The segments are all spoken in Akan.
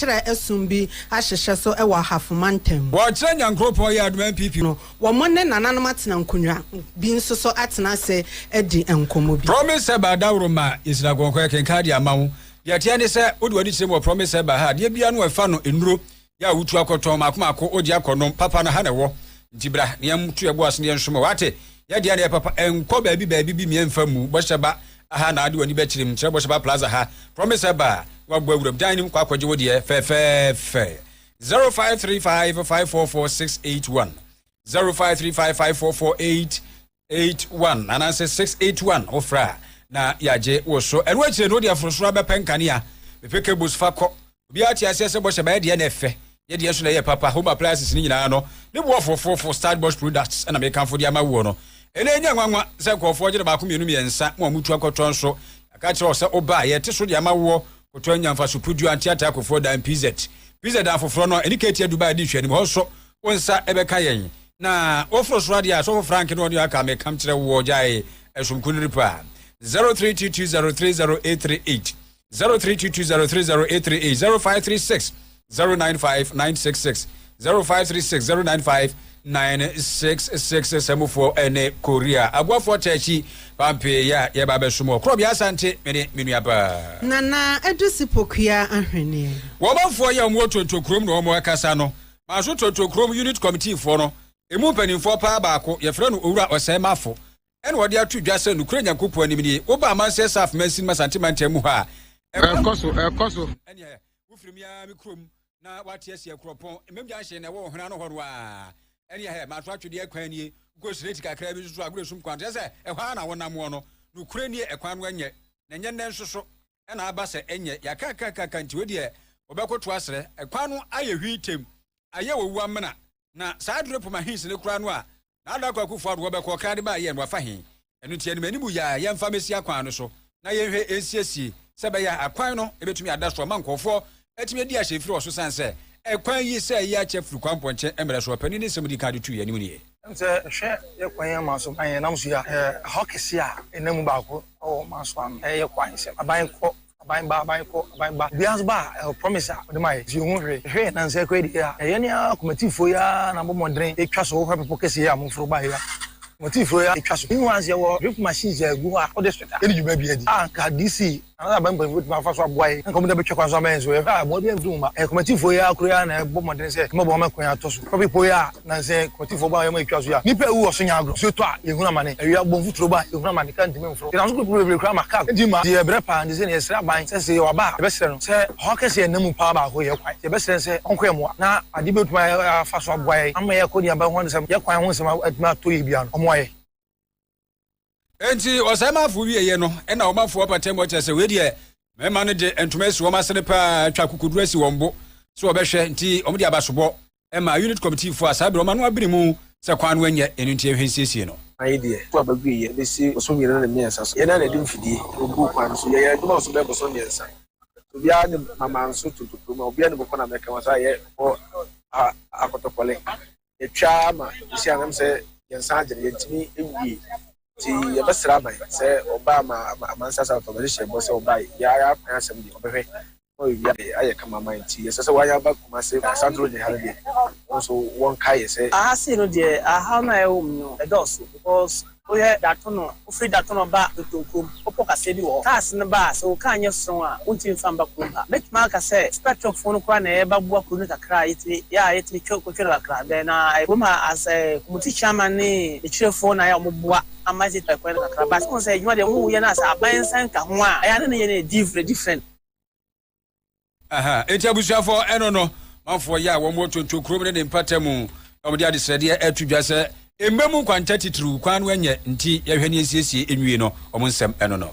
chire esumbi ahyehyɛ so e wa hafomantem wo chire nyankropon ya adoma PP no wo mo ne nananom atena nkonwa bi nso so atena se edi enkomo bi promise ba dawroma isira gonko kenka dia mawo ya tie ne se odi wadi chire mo promise ba ha de bia no efa no enuro ya wutu akoton makomako odi akonom papa na ha ne wo ntibra ne yam tu ebo asne yenso wate ya dia ne papa enko baabi bi mi emfa mu bohyeba aha na ade wani be chirim chire bohyeba plaza ha promise ba wagbo awuram dan nim kwa akwaje wo de fe 0535544681 0535544881 and say 681 ofra na yaje wo so eno achire no de afrosoro abepenkane a mepeke bus fa ko obi ati asese bohyeba de na efe ye de so na ye papa home appliances ni nyina no ne bo for start boss products na me kan for de ama wo no ene nya nwanwa se kofo gye ba ko mienu miensa mo amutu akoton so aka kire o se oba ye te so de ama wo koto nya mfa so pudu antiata akofo dan PZ afoforo no eni ketia Dubai di hwani mo so wonsa ebeka yen na ofro so radia so Frank no oni aka me kam kire wo jae esumkunri pa 0322030838 0322030838 0536095966 0536095966 semufo ene Korea agwafo tachi pampe ya baba sumo krobia asante menu aba nana edusi pokua ahwene wo bafo ya mo tontokrom no mo akasa no ma so tontokrom unit committee fo no emu panimfo pa baako ye frɛ no owura osemafo ene wode atu dwase no kura nyankopɔ anim ni wo ba man se saf mansin masantimanta mu ha ekoso ene wo firim ya mikrom na wate asia kropon memja hye na wo hona no horo a ene he ma so atwede akwan nie go straight kakra bi so agure sum kwante se ehwa na wonam wo no no kura nie ekwan no anye na nye nen soso ena aba se enye yakaka nti we de obekoto asre ekwan no aye hwitem aye wowu amena na saa drop ma hins ne kura no a na ada kwa kufu ado obekọ kra de ba ye no afa hin enu tie ne manimu ya ye mfa mesi akwan no so na ye hwe esiesie se be ya akwan no ebetumi ada so ma nkofo etimi di ahye firi oso sanse ekwan yi se ye ache firi kwan ponche emre so pani ne semudi ka de tu ye ni mu ne nse hwe ye kwan ya ma so ban ye nam so ya hokesi a enam ba ko o ma so am ye kwan se aban ko aban ba bias ba promise a de mai ji hu hwe na nse ko di ya ye ne akomatifo ya na bo modren e twa so wo pepo kesi ya mo furo ba ya motifo ya twa so ni wan se wo drip machines egu a o de sweta eni juma bi adi anka DC another ban with my first boy anka mo de be twekwa so man so e mo bi enfru ma motifo ya akura na bo modern se mo bo ma kwan atoso probably po ya na se motifo ba ya mo twa so ya nipa ewu oso nya agro so to a ehuna mane awia bo mfuturo ba ehuna mane kan dimi mfuro na so ko probably kra ma ka di ma de bre pa ndi se ne sra ban se wa ba be sre no se hokese enam pa ba ho ye kwan se be sre se onko emo na ade betuma fa so boy amma ye ko dia ba ho se ye kwan ho se ma aduma to ye bia no enti osemafo wieye no ena omafo patem chese we de mema no de entuma esi woma sene pa twa kukudu asi wombo so obehwe nti omde abasobo ema unit committee fo asabe o ma no abirimu se kwan no anye enu nti ehwensiesie no ayi de to abagwiye be si oso nyere na miensa so ye na de mfidie obu kwan so ye duma so be so miensa obia ne mama nso tututu ma obia ne boko na meka wasa ye o akotopole etwa ma isi anam se yensa agere yentimi ewie ti ye besra ban se oba ma amansasa automatic bo se oba ya asem di obehwe o wi aye kama man ti ye se wanya ba kuma se sandro je hare so won kai se si no de aha na e wom no e doso because o ye datono o free datono ba totokum opo ka se bi wo tas ne ba se o ka anye so a unti mfa mba kumba bet ma ka se spectrum phone kwa na e ba bua kunu kakra yetini choko chira kakra de na e boma as committee chairman ni e chire phone na ya omboa amazi ta kwa kakra ba so se edwuma de wo ye na sa aban san ka ho a ya ne ye different aha enti abusuafo eno no manfo ya wo mo tonto krom ne mpatamu omde ade srede atudwa se embemu kwanta titru kwan wanye nti yahwani esiesie enwie no omonsem eno no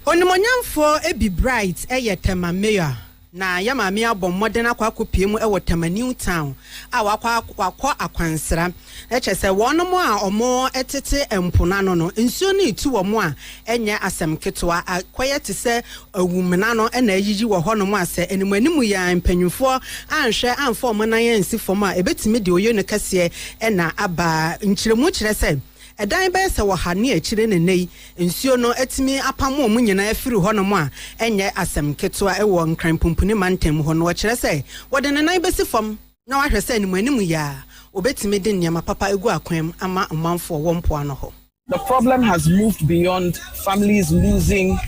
onimonyamfo ebi bright tema mayor na yamame abom modern akwa mu ewo tema new town a wakwa akwansra echese wonomo a omo etete empona no nsuo ne itu womo a enye asem ketwa akoye te se awumena no na ayiji wo honomo ase enimanimu ya mpanyufo anhwe amfo mo na yansi fom a ebetimi de oyo ne kase na aba nchiremu kire se edan be se wo ha ne akire ne nei nsuo no etimi apamo mu nyina afiri ho no mo a enye asem ketoa ewo nkran pumpuni mantem ho no kire se wo de ne nan besi fam na wa hwese animu animu ya obetimi de nyama papa egu akwam ama manfo wo mpo ano ho. The problem has moved beyond families losing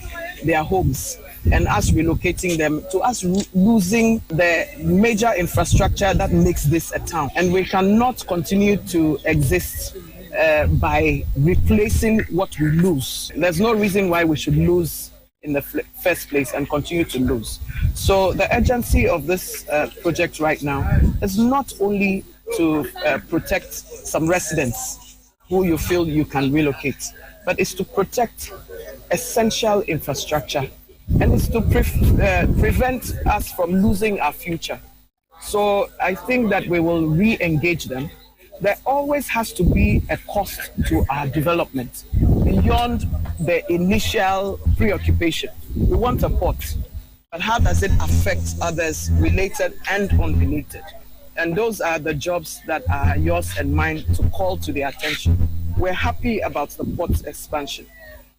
their homes and us relocating them to us losing the major infrastructure that makes this a town. And we cannot continue to exist by replacing what we lose. There's no reason why we should lose in the first place and continue to lose. So the urgency of this project right now is not only to protect some residents who you feel you can relocate, but it's to protect essential infrastructure and it's to prevent us from losing our future. So I think that we will re-engage them. There always has to be a cost to our development beyond the initial preoccupation. We want a port, but how does it affect others related and unrelated? And those are the jobs that are yours and mine to call to their attention. We're happy about the port expansion,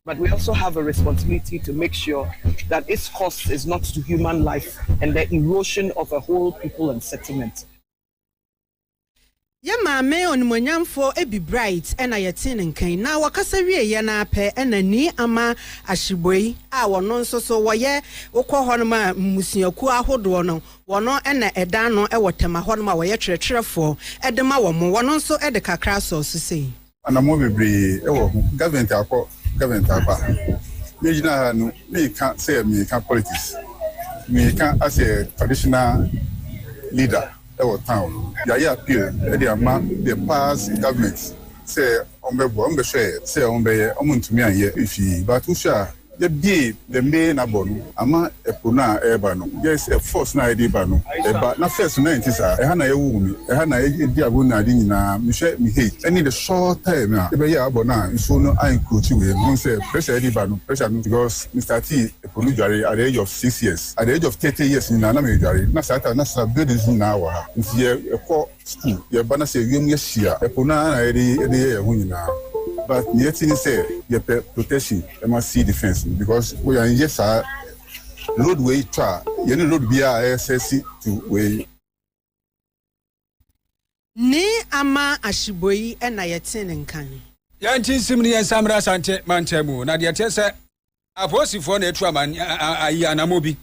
but we also have a responsibility to make sure that its cost is not to human life and the erosion of a whole people and settlement. Ya maame onimonyamfo ebi bright ena yetin nkan na wakasa wie ye na ape ena ni ama ahyiboi a wono nso so woye wokọ honoma musuaku ahodo no wono ena eda no ewotema honoma woye twerɛtwerɛfo edema wo mo wono nso ede kakra so sei anamo bebre ewo government aba mejina no me can say me can politics me can as a traditional leader our town. The appeal the past governments say on share say on to me and if but usha the main abonu ama epona ebano yes a force na edibano eba na first 90s e na ewu mi e na edi abona adi nyina me hwe me hate any the short time na ebe ya abona so no an coach we no say pressure edibano pressure because Mr. T eponu jare at the age of 6 years at the age of 30 years na me jare na sata na sa buildings na wa nti e ko school ye bana say wiem ye hia epona na edi ye hu nyina. But the thing is, you protection, you must see defense because we are in yes, load way try. You know, load be our SSC to way. Ni ama ashiboi ena yetin nkani. Yanti simni ya samra sante manchemu. Na diya tese aposi fone etu ayi anamobi.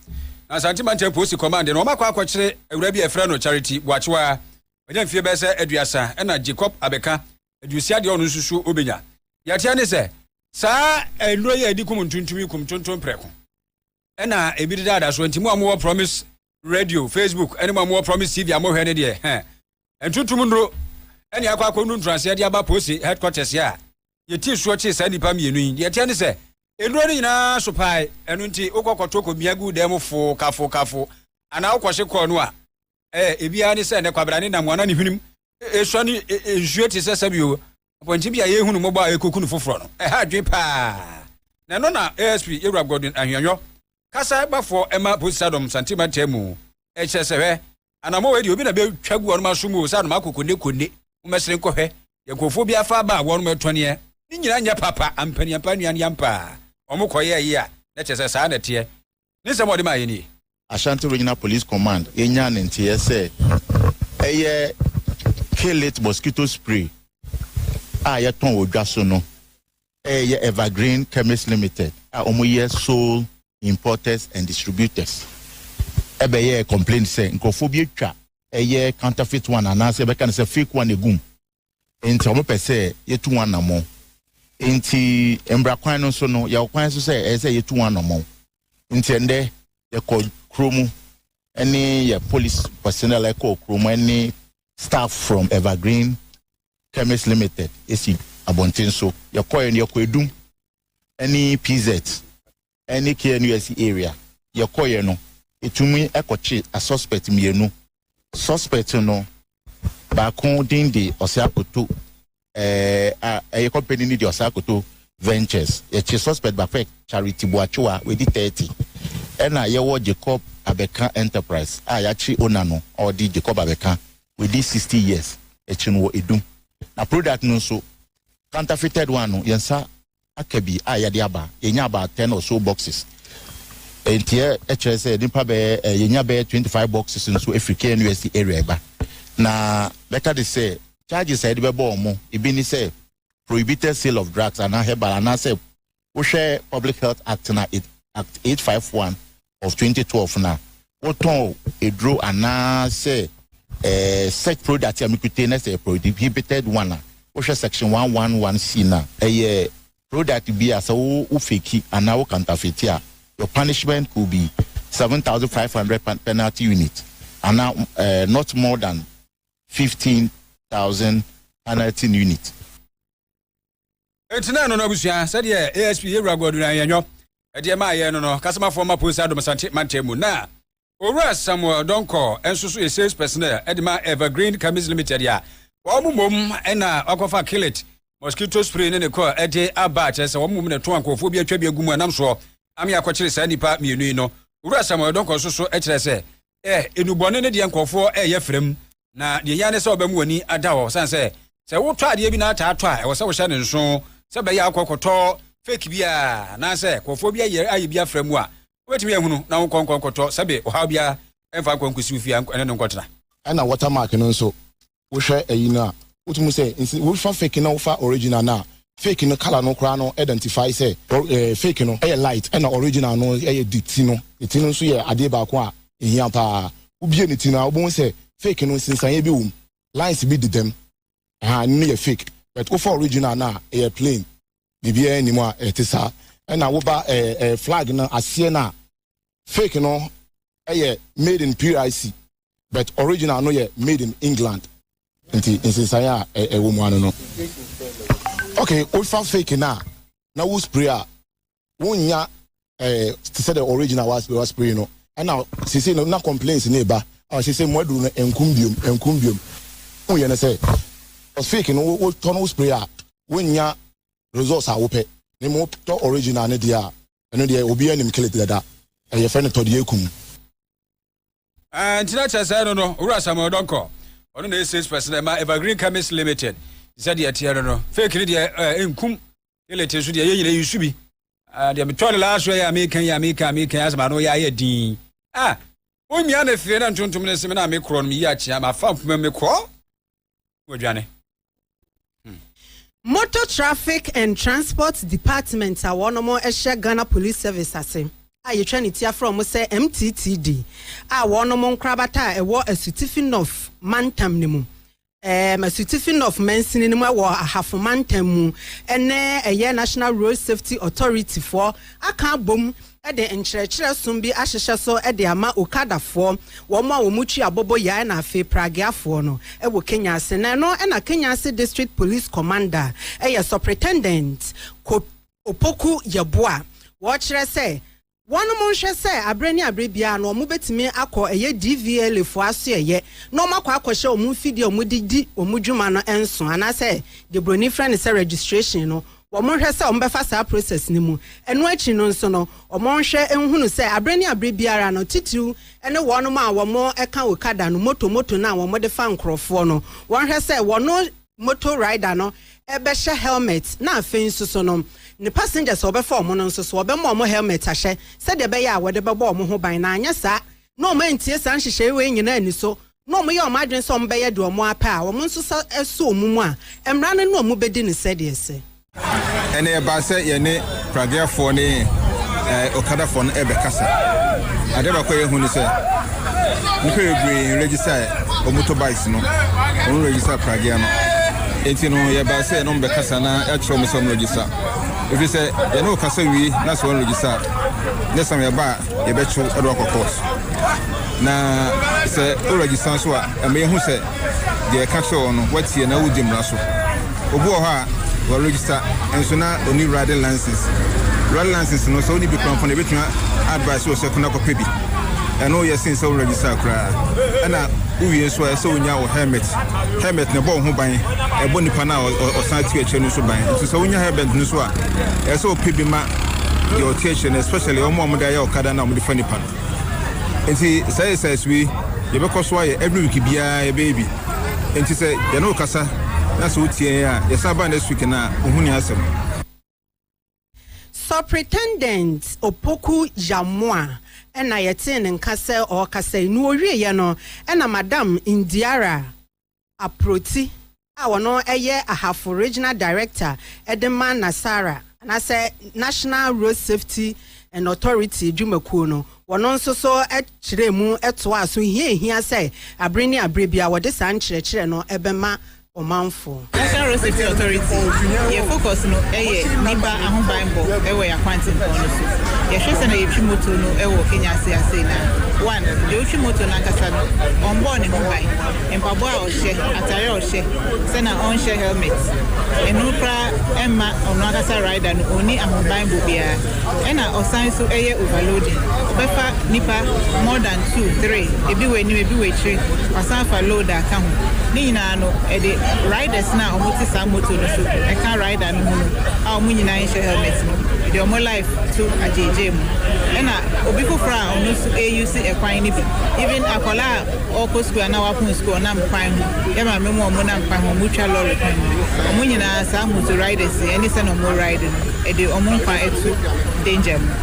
Na sante manchemu posi command. Na wama kwa chile urabi efrano charity wachwa. Wajen fie bese eduasa ena Jacob Abeka edusia di onu susu obenya. Yatia ne se sa enro ye edi kum ntuntumi kum tonton preko ena ebi dada so ntimu amwo promise radio Facebook ene amwo promise TV amwo hwe ne de entuntum ndro ene akwa nu transe de aba posi headquarters ya yeti suo chi sa nipa mienu yi yatia ne se enro ni na so pai enu nti okokoto ko miagu dem fo kafo ana okwhye ko no a ebia ne se ne kwabra ne na mwana ne hwenim eso ni enjue ti se sabio Ponti bia ye hunu moba ekokunu foforo no ha dwe pa na no na ASP Eurab Godwin ahwanyo kasa bafo ema posadom santima temu echesehwe anamo we di obi na be twagu onu masomu sa no makokone konne umesere nkohwe yakofo bia fa ba wonu metone ni nyina nya papa ampani ampani yampa omukoye yi a na chese sa na tie ni se modi ma ye ni Ashanti Regional Police Command enya ntie se eye kill it mosquito spray yeton odwaso no Evergreen Chemist Limited omoye sole importers and distributors ebe complaint say nkofobia twa counterfeit one anase be kan say fake one egum enti omo pese yetu one namo enti embra kwan no so no ya kwan so say yetu one namo enti ende ye ko kromu any police personnel ko kromu any staff from Evergreen Chemist Limited esi abontin so yakoye ne yakoedum any PZ any KNUSC area yakoye no etumi ekochi a suspect mienu suspect no ba kon din de Osiakoto a company ni de Osiakoto Ventures ye suspect ba fake Charity Boachiwa we di 30 ena yewo Jacob Abeka Enterprise yachi owner no or di Jacob Abeka we di 60 years echi no edum na product no so counterfeited one no yensa akabi ayade aba yenya about 10 or so boxes entie HSA nimpa be yenya be 25 boxes nso African USD area ba na better they say charges said be omo ibi ni say prohibited sale of drugs and herbal and say we share Public Health Act na Act 851 of 2012 na what a draw and say such product amikute na say prohibited one we share section 111C na product be as o fake and now counterfeit here your punishment could be 7,500 penalty unit and now not more than 15,000 penalty unit. Entina no abusia said ASP Yewragodu na yenyo e ma ye no customer former police adom sante mantemu na owura Samuel Donko ensusu a sales personnel edema Evergreen Chemicals Limited ya wo mumom na akofa killet mosquito spray ne ko ede aba chese wo mumum ne to ankofo bi atwa bi agumu anam so ami akokyere sa nipa mienu no owura Samuel Donko susu e kire se enubone ne de ankofo ye frem na de ya ne se obamu wani adawo sanse se wo to ade bi na ata ato a e wo se wo hye ne nso se be ya akokoto fake bia na se kofo bia aye bia fremu a wetimi ehunu na wo konkonkoto se be o ha bia emfa konkusi ufia ene no nkotena ana watermark no nso wo hwe ayi na wotumu se wo fa fake na wo fa original na fake no color no kra no identify say fake no light and original no diti no nso ye ade ba ko a ehia pa wo bie ne ti na wo se fake no sinsan ye bi wum lines bi di dem no ye fake but wo for original na plain bibia ni mo a etisa na wo ba flag na asie na fake no made in PIC but original no ye made in England nti sinsan ya wo mu ano no okay wo fa fake na wo spray a wonya to say the original was spray no and now say no na complaints na ba she say modu no enkumbium wo ye na say fake no wo turn wo spray a wonya results a wo pe ni mo to original ne dia eno dia obi anim kill it dada ye friend to dia kum ntina chasa no owura Samuel Donko ono na sales person ma Evergreen Chemicals Limited said ya tiara no fake ni dia enkum ile tesu dia ye nyina yusu bi dia metole la so ya American asma no ya din omia na fie na ntontom ne seme na me kro no ya chia ma fa mfuma me kro wodwane Motor Traffic and Transport Department a one more Ghana Police Service ase a yetwa ne tia from say MTTD a one more nkrabata e wo asutifi of mantam ne mu asutifi of mensin ne mu wo ahafo mantam mu ene eye National Road Safety Authority for aka bom de nkyerɛkyerɛ som bi ahyehye so de ama okadafoɔ wɔn a wɔn mutwi abobo yae na afi pragiafoɔ no wɔ Kenya ase na no na Kenya ase District Police Commander Superintendent Opoku Yeboa wɔkyerɛ sɛ wɔn mo nhwɛ sɛ abrani abrebia no wɔn betumi akɔ DVL fo aso na wɔn akɔ akɔhyɛ wɔn fidie wɔn didi wɔn dwuma no enso anasɛ de broni friend sɛ registration no wɔn hwɛ sɛ wɔn bɛfa saa process ni mu ɛno akyi no nso no wɔn hwɛ nhunu sɛ abrani abrebiara no titiw ɛne wɔn mo a wɔn ɛka okada no moto na wɔn de fa nkorɔfoɔ no wɔn hwɛ sɛ wɔn motor rider no ɛbɛhyɛ helmet na afei nso so no ne passengers wɔbɛfa wɔn no nso so wɔbɛma wɔn helmet ahyɛ sɛdeɛ ɛbɛyɛ a wɔde bɛbɔ wɔn ho ban na anya saa na wɔn antie saa nhyehyɛ wei nyinaa ni so na wɔn yɛ wɔn adwene sɛ wɔn bɛyɛ de wɔn apɛ a wɔn nso ɛso wɔn mu a mmara no na wɔn bɛdi ne sɛdeɛ sɛ ene ba se ye ne pragiafo ne okadafo no ebekasa ade ba ko ye hu ni se nko ebre register o motorbikes no o register pragia no enti no ye ba se no bekasa na e tro mo so register if say ye no kasa wi na so register ne sam ye ba ye be tro e do course na se o register so a me ye hu se de ka so no watie na wudi mra so obu o ha we register and so now only riding license no so only be from the between advice was second copy bi and no yes since so register cra and na we so we nya helmet na bo ho ban e bo nipa na o san ti eche no so ban so we nya helmet no so a so pebi ma your attention especially o mo da ya okada na mo di fani pan enti say we ye be koso every week bia e baby enti say ye no kasa That's what yes, about next week na ohuni asem. Superintendent Opoku Jamwa ena yetin nkase o kase nu owie ye no ena Madam Indiara Aproti a wono eye ahafo regional director Edema Nasara na say National Road Safety and Authority Jumakuo no wono nso so ekire mu eto aso hia say abreni abrebia wo de san kire no ebema Omanfo. National Road Safety Authority. Your focus no nipa ahobanbo ewe ya kwanti kono so. Ye hwese na yetwi moto no ewo Kenya ase na. One, the yetwi moto na kasa no onbo ne ho ban. Empabo a ohye, atare ohye, se na on share helmet. Enu pra emma ono akasa rider no oni ahobanbo bia. Ena osan so overloading. Obefa nipa more than 2, 3. Ebi we ni ebi we 3. Osan fa loader ka ho. Ni nyina no riders na omuti sa moto no so e kan rider no mu a omu nyina in helmet no de omo life to ajeje mu e na obi fofra onu so use e kwan ni bi even akola oko school na wapun school na mkwan mu e ma memu omo na mkwan mu twa lorry kwan omu nyina sa moto riders any say no mo riding e de omo kwan etu danger mu.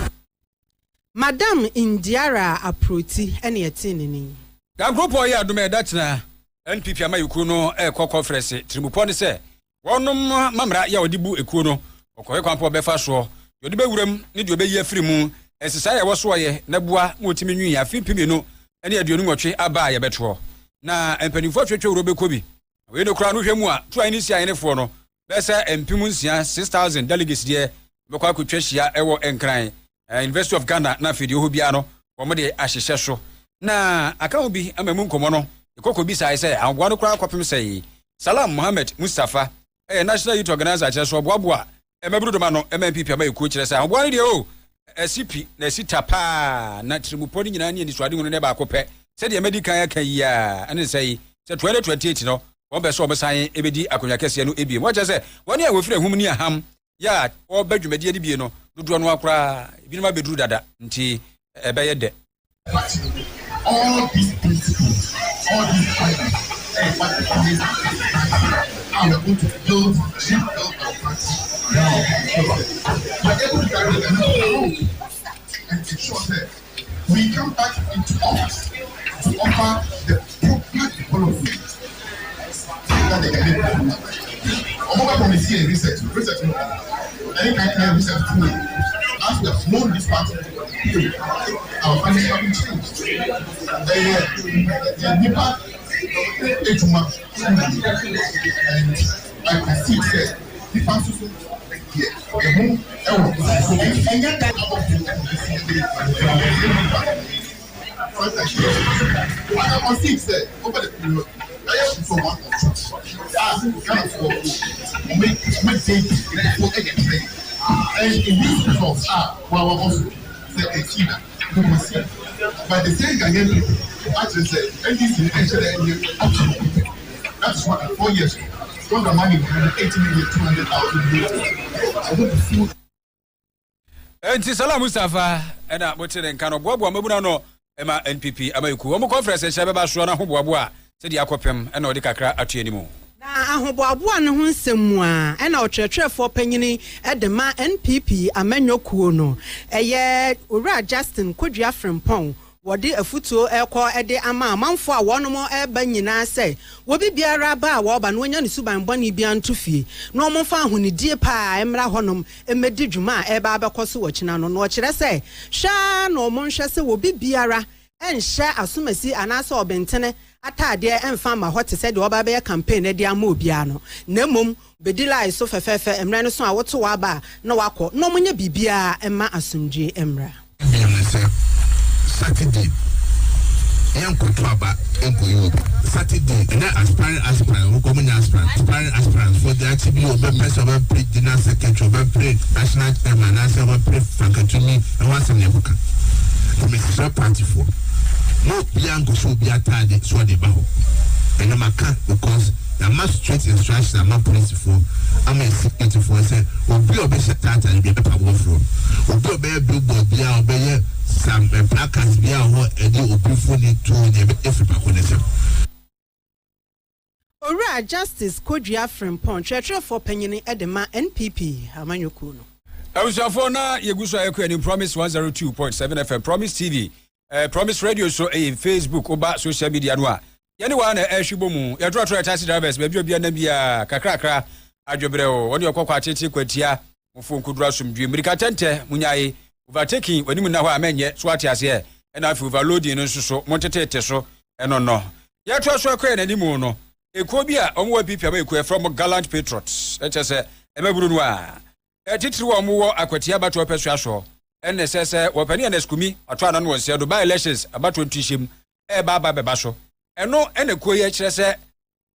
Madam Indiara Aproti ene etinini ga group o ya do me datna NPP amayuku no conference tribupo ne se wonum mamra ya odibu ekuo no okoye kwampo befa so yodi bewuram ne de obeyi afiri mu esisa ya woso ye na bua motimi nwi ya fipimi no ene aduonu nwotwe aba ya beto na empanifo atwetwe wuro bekobi we no kra no hwemu a to ani sia yenefo no besa empimu nsia 6000 delegates de bekwa akotwa hia ewo enkran University of Ghana na fidi ho bia no wo mo de ahyehye so na akawo bi amamu nkomo no ikoko bi sai say agwa no kra kwapem say Salam Mohammed Mustafa National Youth Organizer kire so boaboa emabru do ma no MPP amayuku kire say agwa no de o SCP na sitapa na trimupo ni nyina ne suade mu ne ba akopɛ se de medical ya kan ya ane say 2028 no wo be so obesan ebedi akonya kese no ebie mo kire say woni a wofire hum ni aham ya o badwumadi adi bie no dodo no akora ebi no ma bedru dada nti ebeye de all these principles, all these finance, and what the community are going to build our practice. Now, we're able to carry them out and ensure that we come back into office to offer the proper development that they can do. Over committee and research, any kind of research tool, as we have known this part, our finances have been changed. The NIPA and I can see that the fancy here, the home, and yet that I can see that over the period, I have for one kind of make things for again. And in these results are also the China, but the same Ghanaian people actually said, NDC actually that's what 4 years ago. From the money, 80 million, 200,000 I want to food. And Salam Mustafa, and I would say, and kind of Bobo Mabuna, Emma NPP, Amaku, Omo Conference, and Shababa Suana Huboa, said the Aquapem, and Odikakra at anymore. Ahoboaboa ne ho nsɛm a ɛna ɔkyerɛkyerɛfoɔ panyini de ma NPP amanyɔkuo no ɛyɛ Owura Justin Kodua Frimpong wɔde afutuo ɛkɔ de ama amanfo a wɔnom ɛba nyinaa sɛ wɔbi biara ba a wɔba no wonya ne suban bɔne bia nto fie na ɔmfa ahonidie pa ɛmra hɔnom ɛmɛdi dwuma a ɛba abɛkɔ so wɔkyina no no ɔkyerɛ sɛ hwɛ na ɔmo nhwɛ sɛ wɔbi biara ɛnhyɛ asomasi anaasɛ ɔbɛntene atade emfa ma hot said oba be campaign e dia ma obia no na mom bedila iso fefefe emra no so a woto wa ba na wakọ no munye bibia ema asundwe emra Saturday enko aba enko yo Saturday na aspirant wo ko munya aspirant for the activity of the president secretary of the national chairman national faculty and one some nebuka Mr. Party for no bianco so be attended so the baho and I can't because the most straight instruction I'm not police for I'm a secretary for say will be a best start and be a power from will be a billboard be our bear some placards be our and you will be for it to the every Ora Justice Kodria Frimpon Church for Penny Edema NPP Amanyuku no. Awusafo na yeguso ayekwa ni Promise 102.7 FM Promise TV Promise Radio so Facebook oba social media no a yene wa na ehwibo mu yɛdrɔtrɔ taxi drivers baabi obi na bia kakrakra adwobrɛ o wɔne ɔkɔkɔ atete kwatia mufo nkudura somdwe mirika tente munyae overtaking wani mu na hɔ amenye so ate ase ɛna afi overloading no nso montetete so ɛno no yɛtɔ so akɔ na nimu no ekuo bi a ɔmo wa pipi ama ekuo from Gallant Patriots ɛkyɛ sɛ ɛmaburu no a titiri wo mo wɔ akwatia bato opesu aso ɛnne sɛ wɔpani na skumi ato anan wɔ se do by elections abato ntuhyem baba beba so ɛno ɛna kuo yɛ kyerɛ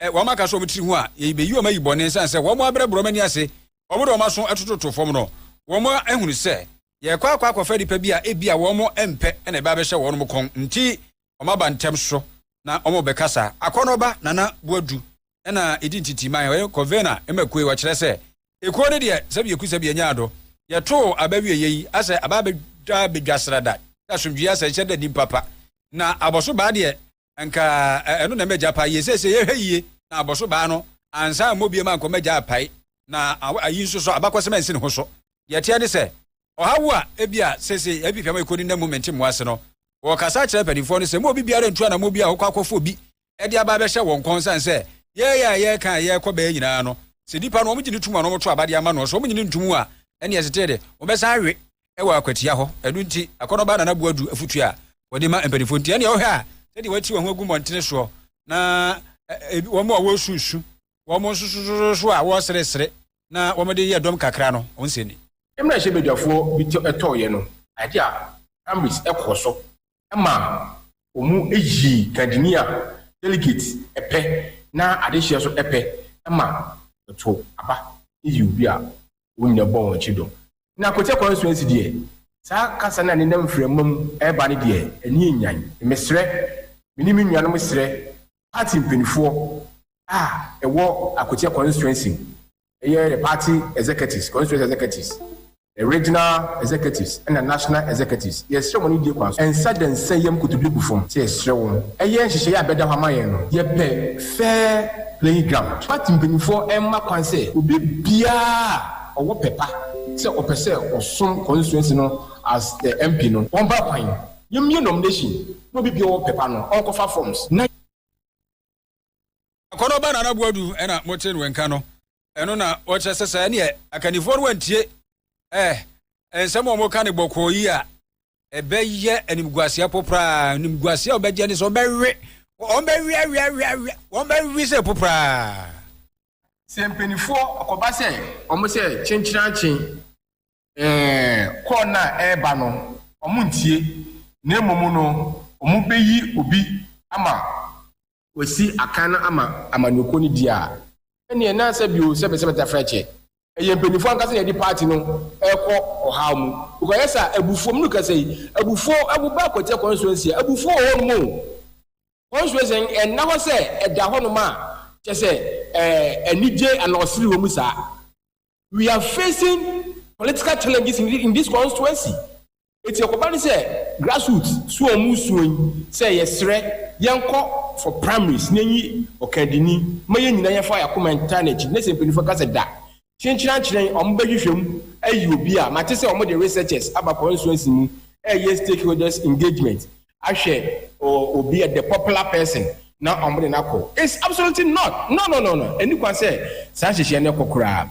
sɛ wɔn aka so mutiri ho a yɛbeyi wɔn ayi bɔne nsan sɛ wɔn abrɛbrɔ mani ase wɔn de wɔn aso ɛtototo fam no wɔn ehunu sɛ yɛkɔ akɔfa dipa bi a ebia wɔn empɛ ɛna ba bɛhyɛ wɔn mo kɔn nti wɔn aba ntɛm so na wɔn bɛkasa akɔnɔba nana buadu ɛna edi ntitiman wɔyɛ convener ɛmakuo wɔ kyerɛ sɛ ekuo ne de sabi ekusa bi nyaado yeto abawie yi ase ababedwa bedwasrada asomdua ase hyɛ da dim papa na aboso ba de anka eno na meja pa yesese ye hwie na aboso ba no ansa mobie ma nko meja pai na ayi nso so abakɔsɛ mansi ne ho so yete ne sɛ ɔhawo a ebia sese ebipia ma ekoni na moment mu ase no wɔ kasa kyerɛ panifo no sɛ mo obi biara ntua na mo bia hokɔ akɔfo bi ɛde aba bɛhyɛ wɔn konsan sɛ ye kan ye kɔ ba nyina no se dipa no omugini tuma no moto abade ama no so omugini ntumu a ene yesetede obesa awe ewa akwatia hɔ edu nti akɔnɔba na nabuadu afutu a wɔde ma empanifo nti ene hɔ a sɛde wati wɔn agu mɔntene so na wɔn a wɔsusu wɔn susu a wɔsresre na wɔn de yɛ dɔm kakra no wɔn sɛ ni emra hye bedwafo bi ɛtɔɔyɛ no ade a ambis ɛkɔ so ama omu eyi kandinia delegate ɛpɛ na ade hye so ɛpɛ ama to aba ibi a wonya bon chido na kote constituency die sa kasa na ne nam framam eba ne die ani enyan mesre minimi nnuano mesre party mpenifo ewo akote constituency the party executives constituency executives the regional executives and the national executives yes so money die kwa and sudden say yam kutubi gufom say esre won nhihye ya beda hama yen no ye pe fair playing ground party mpenifo emma kwan say obi bia owo pepa say opese osom constituency no as the MP no on ba kwan yem nomination no bi bia owo pepa no on kofa forms na akɔnɔba na nabuadu ɛna moten wenka no ɛno na wɔkyɛ sɛ sɛ ne akanifo no wantie ensɛm ɔmo ka ne bɔkɔ yi a ɛbɛyɛ animguasia popra animguasia ɔbɛgye ne sɛ ɔbɛwe ɔbɛwe sɛ popra sɛ mpenifo ɔkɔba sɛ ɔmo sɛ kyenkyerankyen kɔɔ na ɛɛba no ɔmo ntie na mmom no ɔmo bɛyi obi ama wasi akan no ama amanoko no di a ɛne na sɛ bio sɛ bɛsɛ bɛtafrɛkyɛ ɛyɛ mpenifo ankasa yɛde party no ɛkɔ ɔhaw mu because yɛsa abufuom no kasa yi abufo abuba akɔtɛ constituency abufo wɔ mu constituency ɛna hɔ sɛ ɛda hɔ no ma kyɛ sɛ anigye anɔsiri wɔ mu saa we are facing political challenges in this constituency eti ɛkɔba ne sɛ grassroots so ɔmu suon sɛ yɛsrɛ yɛnkɔ for primaries n'enyi ɔkandini ma yɛn nyinaa yɛfa yɛakoma internet ne sɛ mpenifo kasa da kyenkyerɛnkyerɛn ɔmo bɛhwehwɛm ayi obi a mate sɛ ɔmo de researchers aba constituency mu ɛyɛ stakeholders engagement ahwɛ obi a the popular person na ɔmo de nakɔ it's absolutely not no ɛni kwan sɛ saa hyehyɛ ne kɔ koraa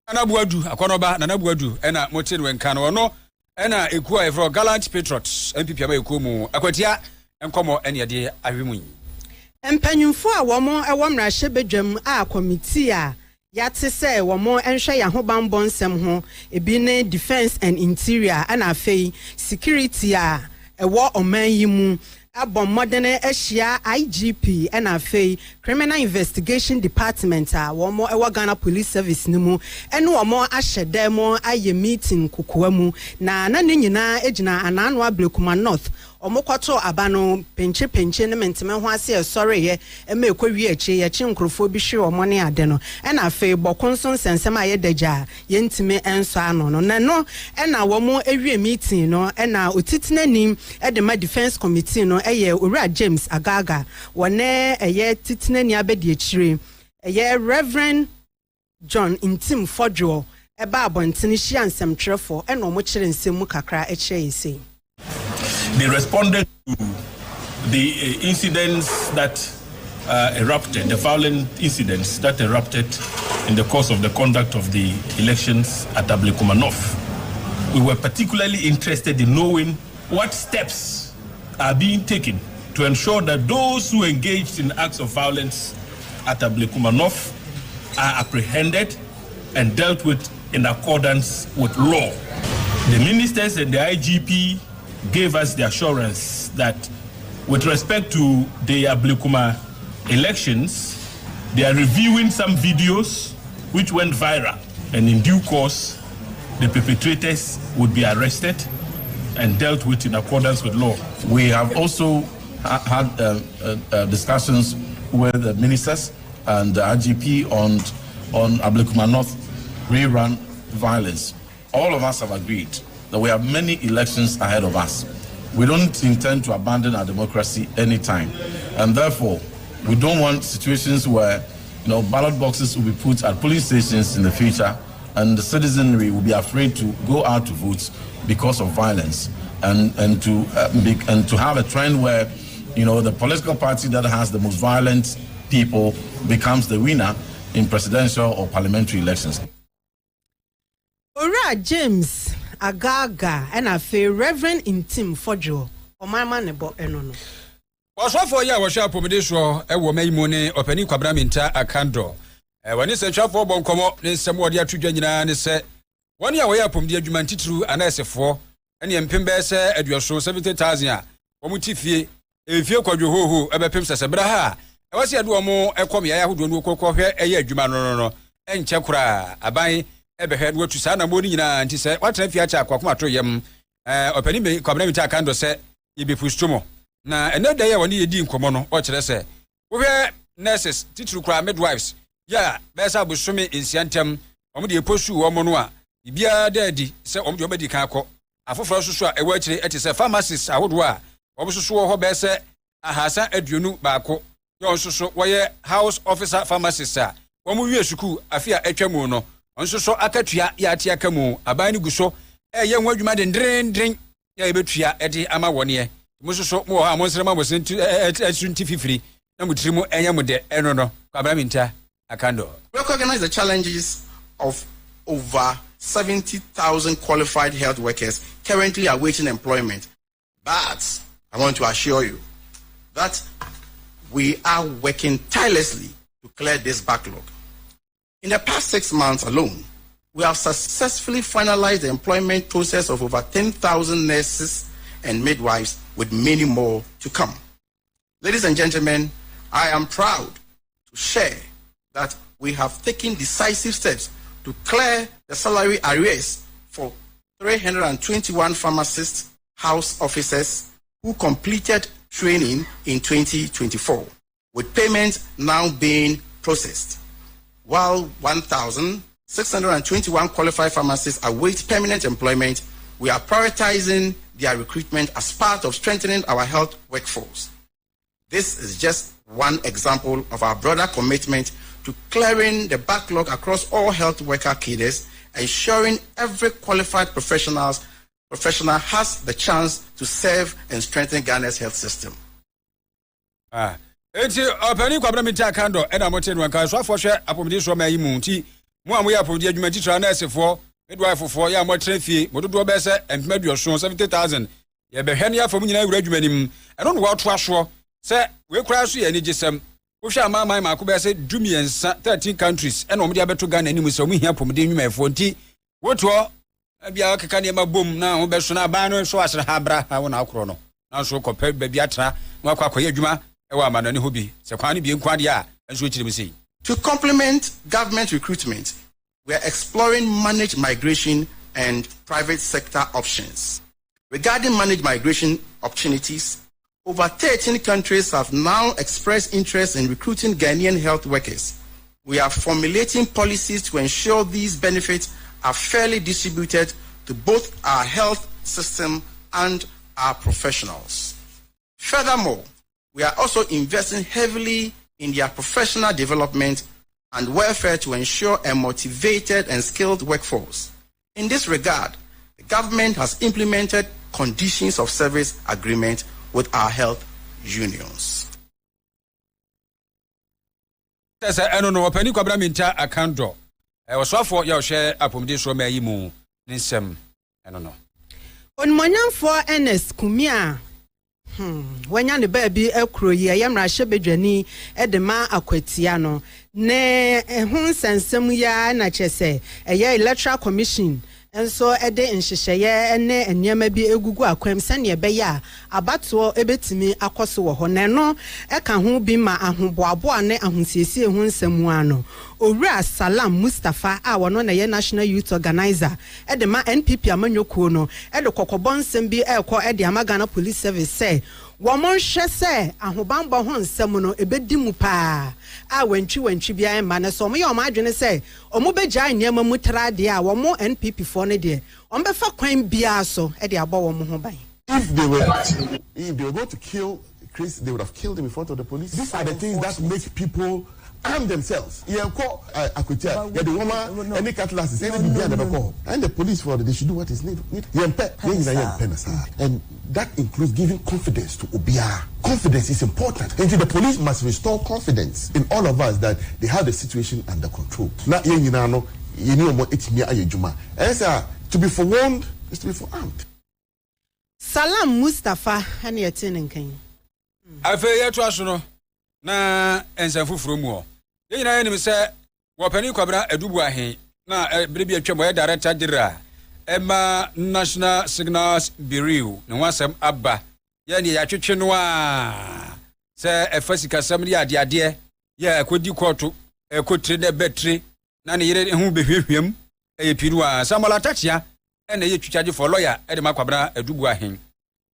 anabuadu akɔnɔba nanabuadu ɛna moten wenka no ɔno ɛna ekuo a ɛfrɛ Gallant Patriots MPP ama ekuo mu akwatia nkɔmɔ ɛne yɛde ahwemu yi mpanyimfo a wɔn ɛwɔ mmarahyɛ bedwam a committee a yate sɛ wɔn nhwɛ yɛn ho banbɔ nsɛm ho ebi ne defence and interior ana afei security a ɛwɔ ɔman yi mu abɔ mmɔden ahyia IGP ɛna afei criminal investigation department a wɔn ɛwɔ Ghana police service ne mu ɛne wɔn ahyɛ dɛm mu ayɛ meeting kokoa mu na ne nyinaa egyina Anano Ablekuma North omokwato abano penche ne menteme ho ase esɔreyɛ ema ekɔwie akyi yɛkye nkrofo bi hwe omone ade no ɛna afei bɔkonso nsensem a yɛdagya yɛntime enso ano no na ɛna wɔn ewie meeting no ɛna otitina nim ɛde ma defense committee no Ura James Agaga wane titinani abedi echire Reverend John Intim Fodjo eba abontini hia nsɛmtwerɛfo ɛna ɔmo kyerɛ nsɛm kakra ɛkyerɛ ese. They responded to the incidents that erupted, the violent incidents that erupted in the course of the conduct of the elections at Ablekumanov. We were particularly interested in knowing what steps are being taken to ensure that those who engaged in acts of violence at Ablekumanov are apprehended and dealt with in accordance with law. The ministers and the IGP gave us the assurance that with respect to the Ablekuma elections, they are reviewing some videos which went viral, and in due course, the perpetrators would be arrested and dealt with in accordance with law. We have also had discussions with the ministers and the IGP on Ablekumanov rerun violence. All of us have agreed that we have many elections ahead of us. We don't intend to abandon our democracy anytime, and therefore we don't want situations where ballot boxes will be put at polling stations in the future and the citizenry will be afraid to go out to vote because of violence, and to have a trend where the political party that has the most violent people becomes the winner in presidential or parliamentary elections. Ora James Agaga and a Reverend Intim Fodjo Omama nebo enono. Wasafo ya washa pomedesho ewo meimone opani kwabraminta akando. Wani se twafo bonkomo ne nsem wode atudwa nyina ne se wani a wo ya pomdi adwuma ntitru anasefo ene empembe se aduaso 70,000 a omutifie efie kwadwo hoho ebepem sesebra ha ewase ade omo ekom ya yahodo no kokохwe eye adwuma no enche kura aban ebehwe no atu sa na mo ni nyina nti se watena fie acha akwakom ato yem opani me kwabraminta akando se yebepustomo na eneda ye woni yedi nkomo no o kire se wo hwe nurses titru kura midwives ya besa busumi insiantem omo de postu wo mo no a bibia dadi se omo de obedi kan akọ afoforo soso a ewa akire eti se pharmacists ahodo a omo soso wo ho bese ahasa aduonu baako yo soso wo ye house officer pharmacist a omo wie suku afia atwamu no onsoso akatua ya ate akamu aban ni guso ye ho adwuma de ndrendren ya ebetua ede ama wone musoso mo ha mo nsrema mo sentu asunti fifiri na mutrimu enyam de enono kwabraminta akando. Recognize the challenges of over 70,000 qualified health workers currently awaiting employment, but I want to assure you that we are working tirelessly to clear this backlog. In the past 6 months alone, we have successfully finalized the employment process of over 10,000 nurses and midwives, with many more to come. Ladies and gentlemen, I am proud to share that we have taken decisive steps to clear the salary arrears for 321 pharmacist house officers who completed training in 2024, with payments now being processed, while 1,621 qualified pharmacists await permanent employment. We are prioritizing their recruitment as part of strengthening our health workforce. This is just one example of our broader commitment to clearing the backlog across all health worker cadres, ensuring every qualified professional has the chance to serve and strengthen Ghana's health system. Enti opani kwabraminta akando ena motenu anka so afo hwe apomdi so mayi mu nti mu amoya apomdi adwuma titra na asefo midwife fo ya motre fie mododo be se empemaduoso 70,000 ye behwe ne afom nyina awura adwuma nim eno no wato aso se we kura so ye ni gisem wo hwe amaman mako be se dumiensa 13 countries ena omdi abeto Ghana nim se omu hia apomdi adwuma efo nti woto bia keka ne mabom na wo be so na ban no so asere ha bra ha wo na akoro no na so kopa bia atra no akwakoye adwuma e wa manani hobi se kwani bi nkwade a enso chire misi. To complement government recruitment, we are exploring managed migration and private sector options. Regarding managed migration opportunities, over 13 countries have now expressed interest in recruiting Ghanaian health workers. We are formulating policies to ensure these benefits are fairly distributed to both our health system and our professionals. Furthermore, we are also investing heavily in their professional development and welfare to ensure a motivated and skilled workforce. In this regard, the government has implemented conditions of service agreement with our health unions. No, Penny Cobra Minta Akanto. I was for your share upon this room. Ninsem, I don't know. On Monyan for Ernest Kumia. When you're the baby, a crew, yam Rashabedjani, Edema Aquetiano, ne Huns and Samuya, Nachese, a year electoral commission. And so a day in Shishaya and near maybe a Google Aquem Sanya Beya, a battle a bit to me a coso honeno, a can who be my ahumboaboane and Hunsisi Hunsamuano. Ora Salam Mustafa, our non a national youth organizer, at the ma NPP Amanyokuno, at the Kokobon Sembi Elko at the Amagana Police Service say. Woman shese ahobamba hon semuno ebedimu pa a wentwi bia ma so mo ye o madwene say omo begya niam mutara de a wo mo NPP for ne de o befa kwan bia so e de abo wo mo ho ban. If they were going to kill Chris, they would have killed him in front of the police. These are the things that make people arm themselves. The woman, any catalyst, and the police for they should do what is needed. And that includes giving confidence to Obia. Confidence is important. And the police must restore confidence in all of us that they have the situation under control. Now, to be forewarned is to be forearmed. Salam Mustafa, and you're turning king. I feel you to na ensanfu fromu ye nyina enim se wo pani kwabra adubu ahen na brebi atwam ye director general ema National Signals Bureau ne wasem abba ye ne ya twetwe no a se efasika sam ya ade ye akodi koto ekotire de betri na ne yire hu behwehwem piru a samola tachia ene ye twitwaje for lawyer e de makwabra adubu ahen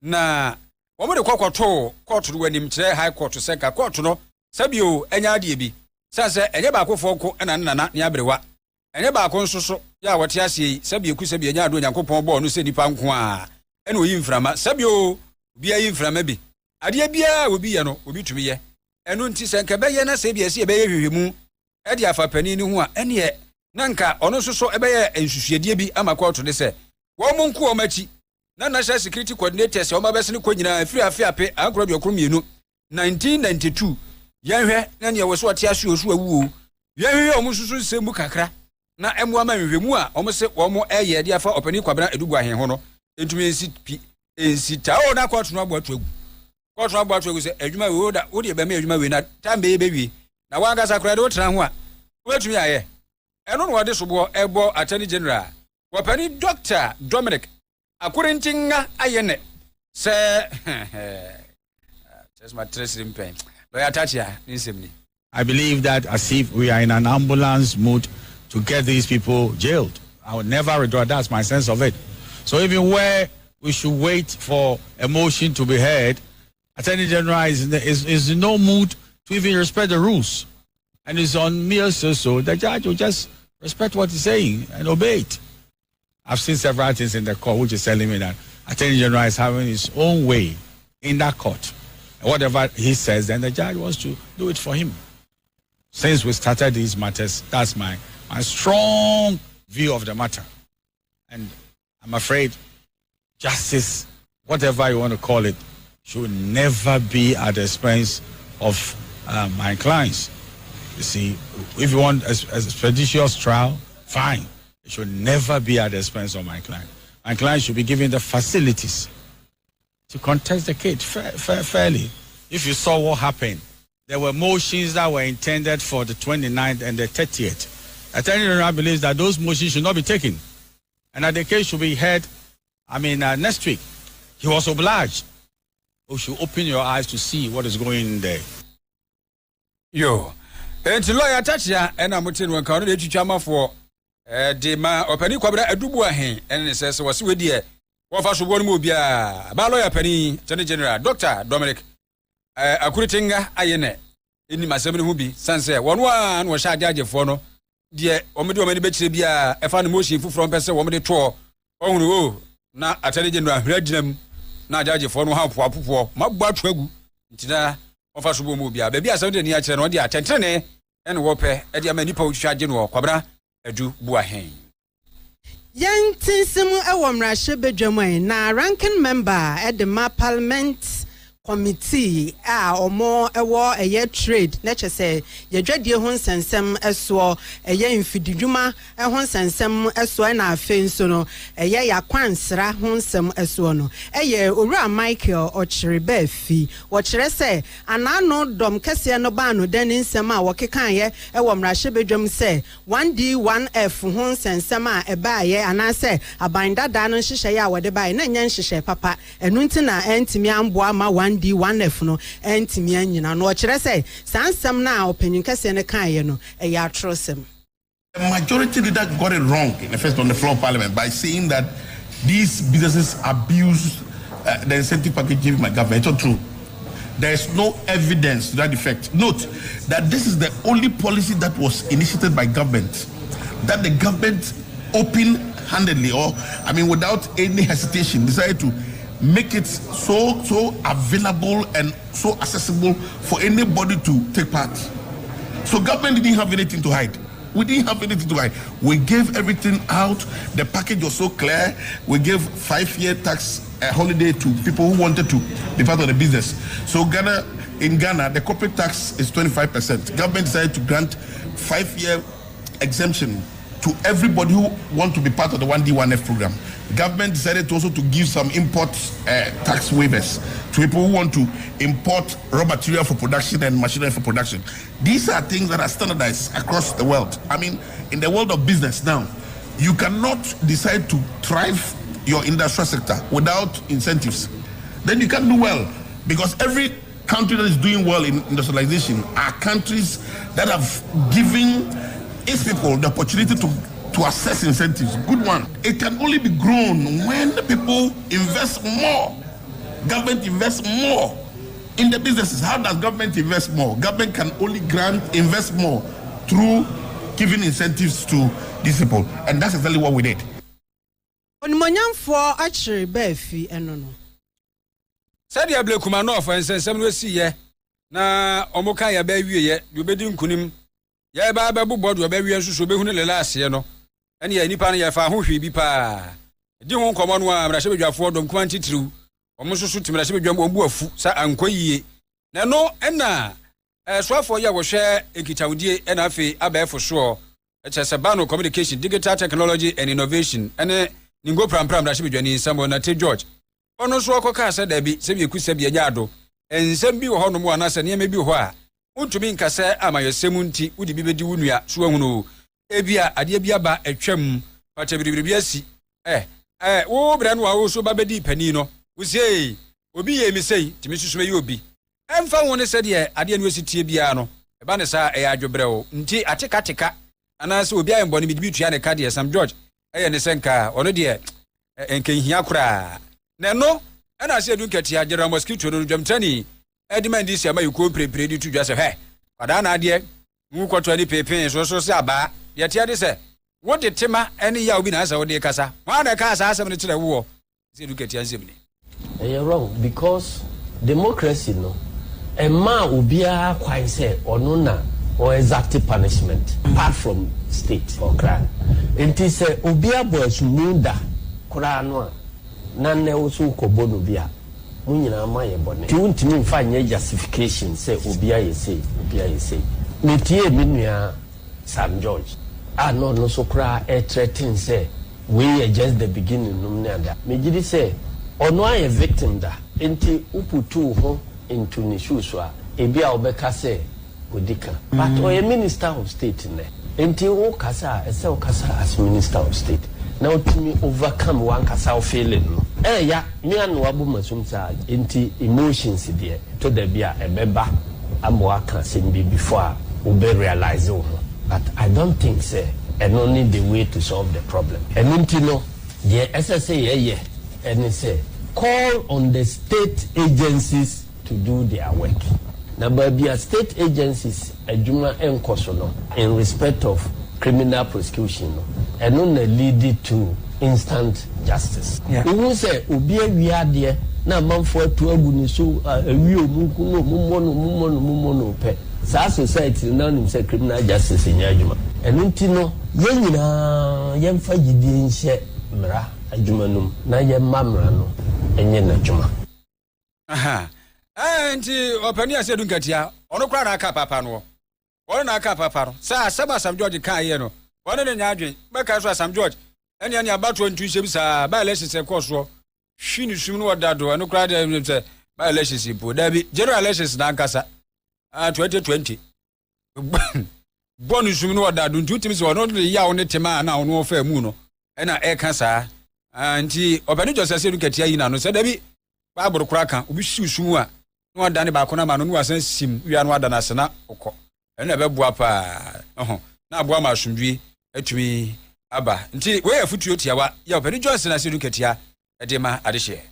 na omo de kokoto court ru anim kire high court seka court no sabio enya ade bi sase enye ba akofo ko na nana ne abrewa enye ba akon soso ya wote ase sabio ku sabio enya ado Nyankopon bo no se nipa nko a ene oyi mframa sabio bia yi mframa bi ade bia obi ye no obi tumi ye eno nti se nka beye na se bia se beye hwehwemu e de afa pani ni ho a ene ye nanka ono soso ebeye enhwehwede bi ama court de se wo mo nko o machi na National Security Coordinator se o mabese ne ko nyina free afiape ankro de okro mienu 1992 yanhwe na ne woso ate aso osu awu yanhwe o mususu nsembu kakra na emu ama nhwehwemu a o mse o mo eye de afa opani kwabra edugu ahen ho no entumi ensi ta o na kwatu no agboatu agu se adwuma we oda wo de be me adwuma we na tambe be wi na wanga sakra de wotra ho a wetumi aye eno no wade sobo ebo Attorney General wapani Dr. Dominic Akurentinga ayene se just my trusting pain. I believe that as if we are in an ambulance mood to get these people jailed. I would never regret. That's my sense of it. So even where we should wait for a motion to be heard, Attorney General is in no mood to even respect the rules. And it's on me also, so the judge will just respect what he's saying and obey it. I've seen several things in the court which is telling me that Attorney General is having his own way in that court. And whatever he says, then the judge wants to do it for him. Since we started these matters, that's my strong view of the matter. And I'm afraid justice, whatever you want to call it, should never be at the expense of my clients. You see, if you want a expeditious trial, fine. It should never be at the expense of my client. My client should be given the facilities to contest the case fairly. If you saw what happened, there were motions that were intended for the 29th and the 30th. Attorney General believes that those motions should not be taken and that the case should be heard, next week. He was obliged. You should open your eyes to see what is going in there. Yo, and to lawyer Tachia, and I'm telling you, the chama for de ma opani kwabra adubu ahen ene se se wose wedi e wo fa so bo no bia ba lawyer pani Attorney General Dr. Dominic Akurentinga ayene eni masem ne hu bi sanse wono a no sha agagefo no de omede omani be kire bia e fa no motion fufuro pese wo mede to ohunu o na Attorney General hwera ginam na judge for no hampo apopo mabba twagu ntina ofa so bo mu bia ba bia asem de ni a kire no de atentene ene wo pe e de amanipa otwa age no kwabra adu buahen Yantinsim ewo mrashe bedwamai na ranking member at the parliament committee omo ewo eye trade na chese ye dwadie ho nsensem eso eye mfididwuma ho nsensem eso na afen so no eye yakwansra ho nsem eso no eye owura Michael ochirebe fi wo kire se anano dom kese no ba no dan nsem a wo kekan ye ewo mrashe bedwam se 1D1F ho nsensem a eba ye anase abandada no hihye ya wo de ba na nya hihye papa enu ntina entimi ambo ama 1D1F no entimi anyina no kire say sansem na opanyin kase ne kan ye no e ya trosem. The majority leader got it wrong in the first on the floor of parliament by saying that these businesses abuse the incentive package given by government. It's not true. There is no evidence to that effect. Note that this is the only policy that was initiated by government, that the government open-handedly, or I mean without any hesitation, decided to make it so available and so accessible for anybody to take part. So government didn't have anything to hide. We didn't have anything to hide. We gave everything out. The package was so clear. We gave 5-year tax holiday to people who wanted to be part of the business. So in Ghana, the corporate tax is 25%. Government decided to grant 5-year exemption to everybody who want to be part of the 1D1F program. The government decided also to give some import tax waivers to people who want to import raw material for production and machinery for production. These are things that are standardized across the world. I mean, in the world of business now, you cannot decide to thrive your industrial sector without incentives. Then you can't do well, because every country that is doing well in industrialization are countries that have given its people the opportunity to assess incentives. Good one. It can only be grown when the people invest more. Government invests more in the businesses. How does government invest more? Government can only invest more through giving incentives to these people. And that's exactly what we did. For actually befi enono. Said ya blekuma no for nsensem no si ye na omoka ya ba wie ye de obedi nkunim ya ba ba bobod do ba wie nsuso be hunu lela ase no ene ya nipa no ya fa ho hwe bi pa di ho nkomo no a mrahye bedwafo dom kuma ntitiriw omo susu timrahye bedwam ombu afu sa ankoyie na no ena soafo ya wo hwe ekitawdie ena afi abefo so Sabano Communication, Digital Technology and Innovation, and Ningo Pram mrahye bedwani Samuel Nate George. Ono so akoka sa da bi se bi ekusa bi anyado ensem bi wo ho no mo anase ne bi ho a untumi nkasa amayesemu nti udi bi bedi wunua so ahunu ebia ade bi aba atwam pata biribiri asi wo bra no a wo so ba bedi pani no wo sei obi ye mi sei timi susume ye obi emfa won ne se de ade no asitie bia no e ba ne sa adwobre wo nti atekateka anase obi ayembo ne bi tua ne ka de Sam George ne senka ono de enkenhia kura Neno, and I said, you get here, General Mosquito, Jamtani, Edmund this year, you could prepare to just a hair. But an idea, who got 20 papers, so Saba, yet here they say, what did Tima any Yawinas or the Casa? One a casa has something to the war. Said you get here, Zimney. You're wrong, because democracy, no, a man will be a quite say or nona or exact punishment, apart from state or crime. It is a Ubia boys Munda, Kuranoa. Nane osu kobono bia munyina amaye bone ti untimi mfa nye justification say obia yese metie minua Sam George no so kra threaten say we are just the beginning num ne ada megidi say ono aye victim da enti uputu ho into ne shoes a ebia obeka say odika but o minister of state ne enti o kasa ese o kasa as minister of state now to me overcome one kasa feeling no ya me anu abu masum sa enti emotions there to the bia ebeba amwa kan sembi before we be realize o but I don't think say and only the way to solve the problem and enti no the SSA and say call on the state agencies to do their work now bia state agencies adwuma enkoso no in respect of criminal prosecution no and no lead to instant justice. Who say obi awiade na manfo atu agu ni so awi omunku no mumono pe. Saa society na nim say criminal justice nya adwuma. Eno nti no ye nyina ye mfa gidie nhye mra adwuma num na ye mamra no enye na adwuma. Aha. Nti opani asedu nkatia ono kra na aka papa no. Ono na aka papa no. Sa Sam George kan ye no. Ono ne nya adwen. Beka so Sam George. Eni abato ntu hye bisa ba elections e koso. Hwini sum no wadado ono kra de say ba elections ipo. Da bi general elections na nkasa. 2020. Bonu sum no wadado ntu timi se ono de ya ono tema na ono ofa mu no. Ena e kan sa. Nti opani Joseph asedu nkatia yi na no se da bi ba aboro kra kan obi sum a no adane ba ko na ma no asan sim wia no adana sena okọ ena beboa pa na aboa ma asomdwi atumi aba nti we afutuo tiawa ya opani Johnson asedu katia edema adehye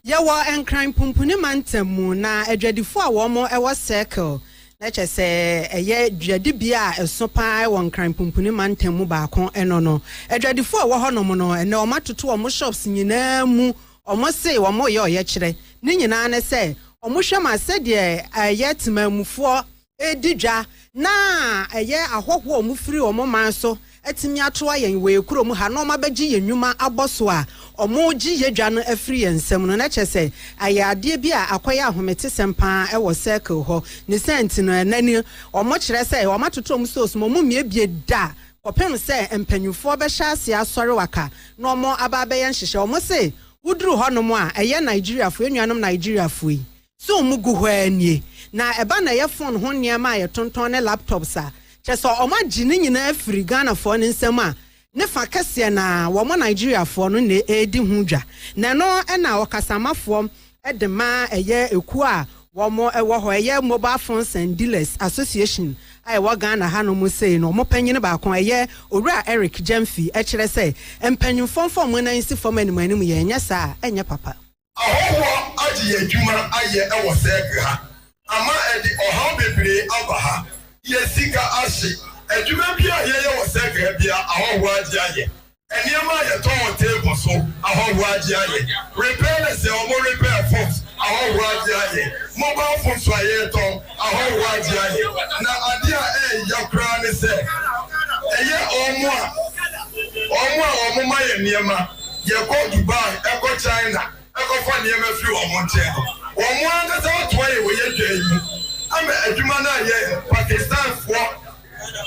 ya wa enkran pumpuni mantemu na adwadifo a wo mo e wo circle na chese eye dwadi bia eso pa wo enkran pumpuni mantemu ba ko eno no adwadifo a wo honom no ene o matoto wo shops nyina mu omo se wo ye oye kire ni nyina ne se omo hwema se de aye temamufo edidwa na aye ahoho omo firi omo man so etimi ato ayen we kuro mu ha no mabagi yenwuma aboso a omo gi yedwa no afiri ensem no na chese aye ade bia akoya ahomete sempa e wo circle ho ni senti no nani omo kire se omo atoto omo so mo mie bie da kopem se empanyufo be hya ase asori waka no omo ababe yen hyehe omo se udru honom a eye Nigeria fo enuanom Nigeria fo yi so mugu ho anie na eba na ye phone ho niam a ye tonton ne laptops a cheso omaji ni nyina afiri Ghana fo ne nsem a ne fa kase na wo mo Nigeria fo no ne edi hu dwa na no e na wakasamafo e de ma eye eku a wo mo e wo ho eye Mobile Phones and Dealers Association ai wo Ghana ha no mo sei no mo panyine ba kon eye Owura Eric Jamfi e kire sei empanyun fomfom mo na nsi fom animanim ye nya sa enye papa ahoho agi adwuma aye e wo sek ha ama edi oha bebre aba ha ye sika ahye adwuma bia ye wo sek bia ahoho agi aye eniema ye ton table so ahoho agi aye repair se o mo repair phones ahoho agi aye mobile phones so aye ton ahoho agi aye na adia yakra ne se eye omo ma ye niema ye go Dubai e go China ekofo niema firi omo nche omo anga sa to ye we ye dwai ama adwuma na ye Pakistan fo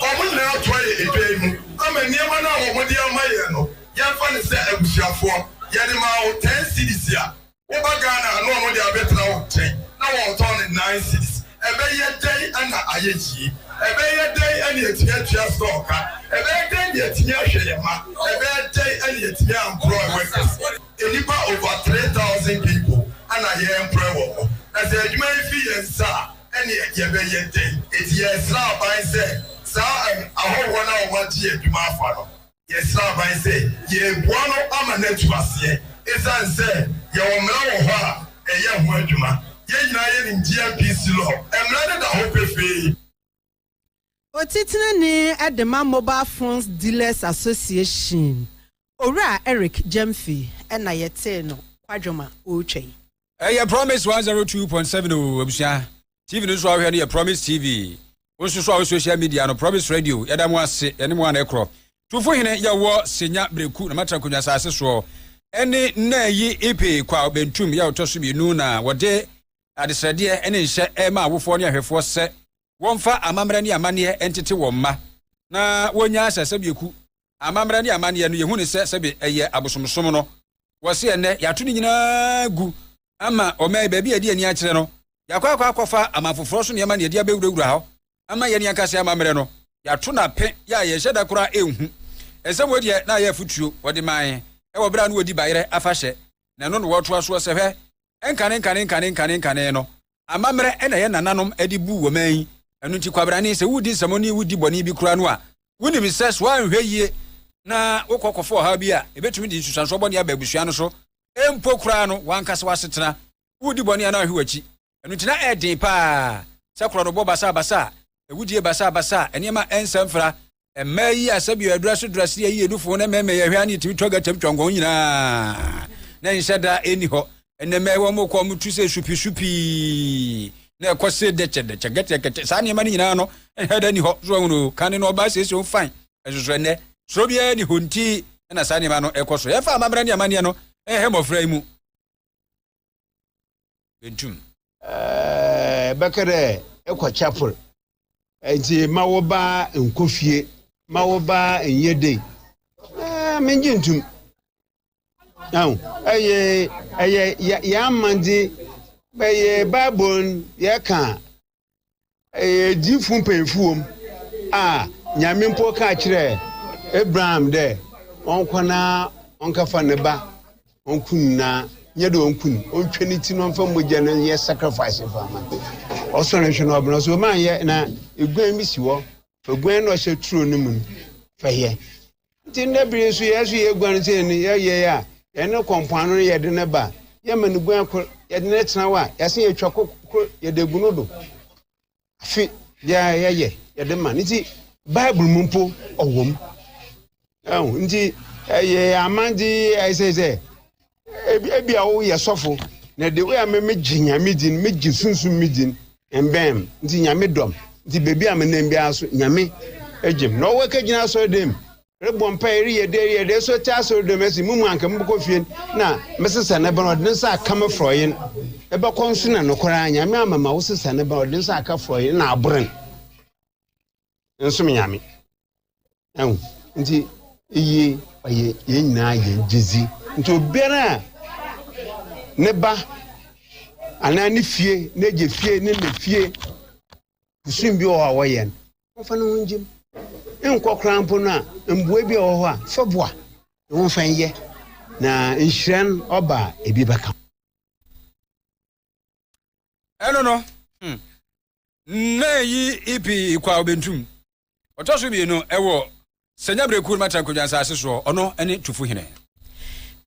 omo na to ye dwai mu ama niema na omo dia ma ye no ye fa ne se abusuafo ye de ma o 10 cities ya wo ba Ghana no omo dia betra wo chen na wo ton 9 cities ebe ye dai ana ayeji ebe ye dai ani etia stock ebe dai ye etia hweyema ebe dai ani etia employ workers enipa over 3,000 people ana ye employ wo na se adwuma fi yensa ani ye be ye dai eti ye sra ban se sa ahowo na wo ma ti adwuma afa no ye sra ban se ye buano ama na tuase esan se ye wo mra wo ho a eye ho adwuma ye nyina ye ni GPC law emra da ho pefe Otitina ni Edema Mobile Phones Dealers Association. Owura Eric Jamfi ena yete no kwadwoma ochei. Promise 102.7 obusia. TV no so ahwe no Promise TV. Wonso so social media no Promise Radio. Yada mo ase ene mo an ekro. Tufo hene ya wo senya breku na matra konwa sase so. Ene na yi epe kwa bentum ya otoso bienu na wode adesrede ene nhye ema awofo ne ahwefo se wonfa amamra ni amane entete womma na wonya asase bieku amamra ni amane no yehu ne se eye abosomsom no wose ene yato ni nyina gu ama omai baabi adi ani akire no yakwa akwafa amafoforo so ne amane adi abewurawura ha ama ye ni akase amamra no yato na pe ya ye hyeda kora ehu ese wodi na ye futuo wodi man e wo bra no wodi bayre afahye na no woto aso se hwe enkane no amamra ena ye nananom adi bu wo man enu nti kwabrani se wudi samoni wudi boni bi kura no a wuni mi ses wa nhwe yie na wokokofo ha bi a ebetumi di susanso boni ababusua no so empo kura no wankase wasetena wudi boni ana ahwe wachi enu nti na edin pa sakura no bo basa ewudie basa eniema ensamfra May asabi address ye do for na me ye to toga temptongo nyina na nshada eniho ene me wo mo ko mutu se shupi na kwose de gete sa ne mani nyina no heda ni ho so no kan no ba se so fine eso ne so bia ni honti na sa ne ma no ekoso ye fa mamra ni amane no mofra mu bentum bakare ekwa chapel enti mawo ba nkofie mawo ba enyede menjintum now ya mandi be babon ya kan difun penfuom nyame mpo ka kire Abraham de onkwana onkafa ne ba onkunna nyedo ontweni ti no mfa mogya no ye sacrifice for man also nation obno so man ye na egwan mi siwo egwan no hye true no mu fa ye ti na bi so ye egwan ti ni ye ya ene kompano ye de ne ba ye man egwan ko ye de ne tena wa ye se ye twako ye de gunu do fi ye de man ti bible mumpo owom nti ye amandi I say ebi awo ye sofo na de we me ginya medin me gisunsun medin embem nti nyame dom nti bebi amena bia so nyame egim no we ka gina so dem rebon pa ye de so ta so dem esi mumu anka mboko fie na mesesa na ban odin sa kama froyin e be konsu na nokora nyame amama wo sesa na ban odin sa aka froyin na abren nsum nyame nti ye nyina ye jizi nti obiara ne ba ana ne fie ne je fie ne fie kusun bi o awoyen ofa no njim enko krampo na mbue bi o ho a feboa won fan ye na nhyiran oba ebi baka no na yi ipi kwa obentum otoso bi no ewo senyabre kur mata kodwansa aseso ono ene tufu hene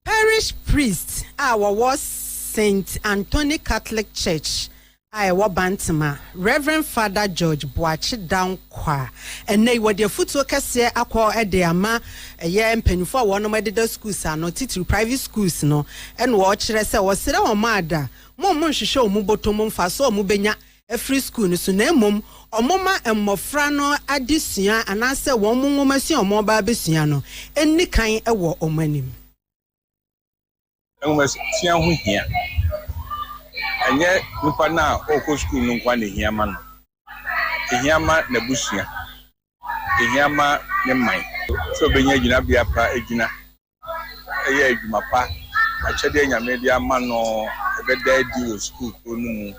Parish priest was St. Anthony Catholic Church Bantama Reverend Father George Boachi down kwa and they were the footwo kase akwa ama ye mpanifo wono medida schools ano titiri private schools no and wo kire se wo sere wo mada mo nhwehwe omu botom mfa so omu benya free school no so na emom omoma emmofra no adesua anase wo mu nwomasi omo ba besua no enni kan ewo omanim tia ho hia enye nipa na okọ school no kwa ne hia ma no hia ma na busua hia ma ne man so benya gina bia pa egina eye adwuma pa achede nyame dia ma no ebeda di o school ko no mu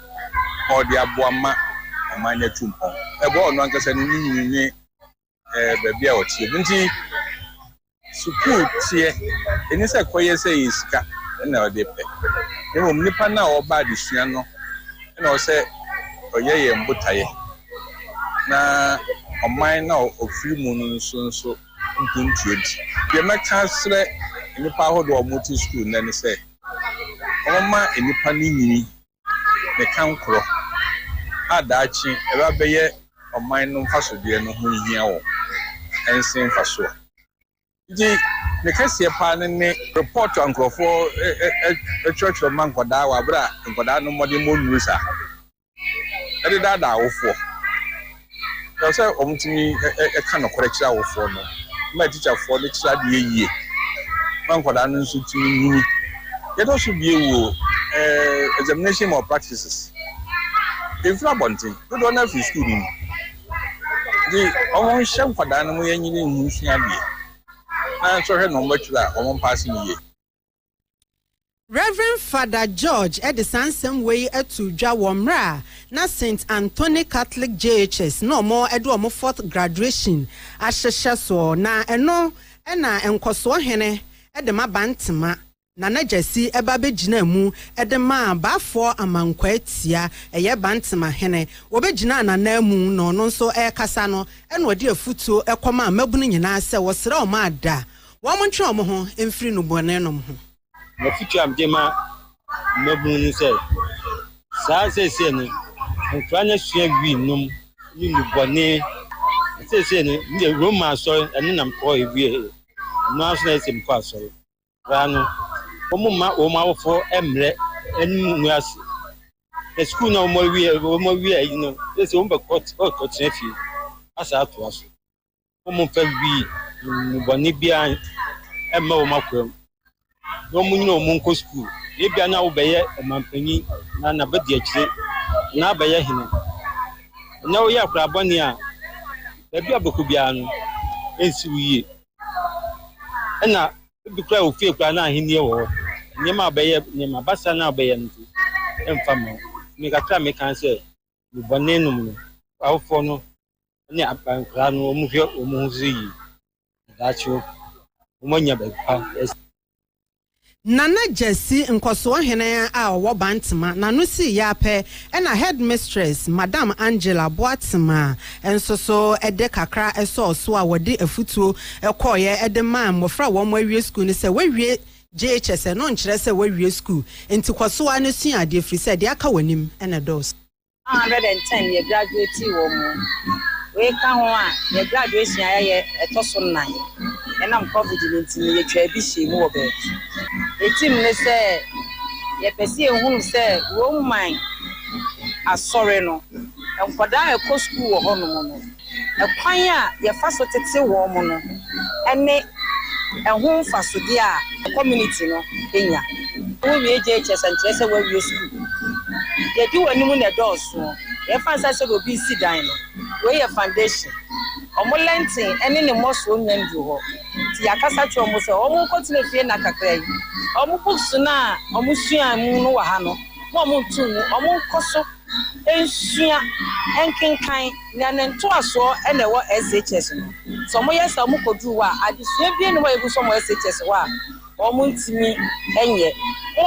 o dia boama amanya tumpo ebo ono ankasa ni nyinyi bebia otie nti school tie eni se koye se iska na o de pe emo nipa na o ba disua no na o se oyeye mbutaye na oman na ofiri mu no nso ntuntuedi ye meka sre nipa hodo o multi school na ni se oma nipa ni nyini ne kankro adachi eba beye oman no mfasodie no ho hia wo ensin faso di ne kase pa ne report ankrofo church of man koda wa bra koda no mode mo nusa ede dada awofo so say omtimi ka no kore kira awofo no ma teacher for the kira de yie man koda no nso timi nyi ye do so bie wo examination or practices if na bontin do do na fi school ni di omo hye koda no mo yanyini nhusua bie Reverend Father George Edison same way to Jawamra na St. Anthony Catholic JHS no more edu omo fourth graduation ahehye so na eno na enkoso hene edema bantema na najasi eba begina mu edema bafo amankwa atia eye bantema hene obegina na na mu no no so kasa no ena odi afutuo ekoma mabunu nyina se wo sere o ma da wo mo ntwe o ho emfiri no bone no ho na futu amdema mabunu se sa se no mfanya sua wi num ni no bone say the Roma sorry and I'm called we no as him pass sorry. Rano Omuma Oma for Emre and Muas. The school no more we you know, there's a court or nephew as out to us. Omo Fabi Bonibia and Macron. No Munko school. If you now obey a mampany, none of the now by him. Now ya Prabonia, the Biabukubian, and Sui. And now, the crowd feel Prana in your Nema Bay, Nema Bassana Bay, and Famo. Make a try, make answer. Bonenum, our phono, and ya Pancrano, Muvio, Muzi. That's you. Monya, Nana Jesse nkoso hene a wo bantema na no si ya pe na headmistress Madam Angela Boatema enso so ede kakra eso so a wode afutuo ekoye ede man mofra wo awie school ni se wawie JHS no nkire se wawie school enti kwaso anu sua ade free se de aka wanim na dos 110 ye graduate wo mu we ka ho a ye graduation aye etoso 9 enam covid-19 ye twa bi shemu wo be etim ne se ye pese ehunu se wo man asore no enkwada ekọ school wo hono mo no ekwan a ye fa so tete wo mo no ene ehun fa so dia community no enya wo wie JHS antre se wo wie school ye di wani mu na doso ye fa sa se go bi si dan no we ye foundation omolentin ene ne moso nyandu ho ti yakasa twa mo se omo kotine fie na kakra yi omo books na omo sua mu no wa ha no mo ntu mu omo koso ensua enkenkan na nento aso ene wo SHS no so mo yesa omo kodu wa adesua bie ne wa egu so mo SHS wa omo ntimi enye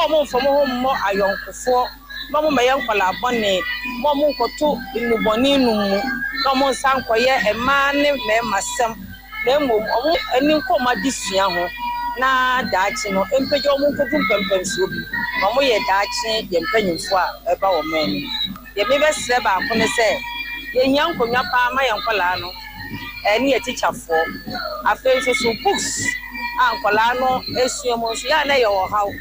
omo mfo mo ho mo ayonkofo mo meyan kwala bone mo nkoto inuboni numu mo sankoye ema ne me masem na mo omo ani nkoma disua ho na daachi no empeje omo nkodu pempemso bi omo ye daachi ye mpanyimfo a eba wo mani ye mebe sre ba ko ne se ye nyankonwa pa ma yankwala no eni ye teacher fo afen so books ankwala no esua mo so ya na ye wo hawo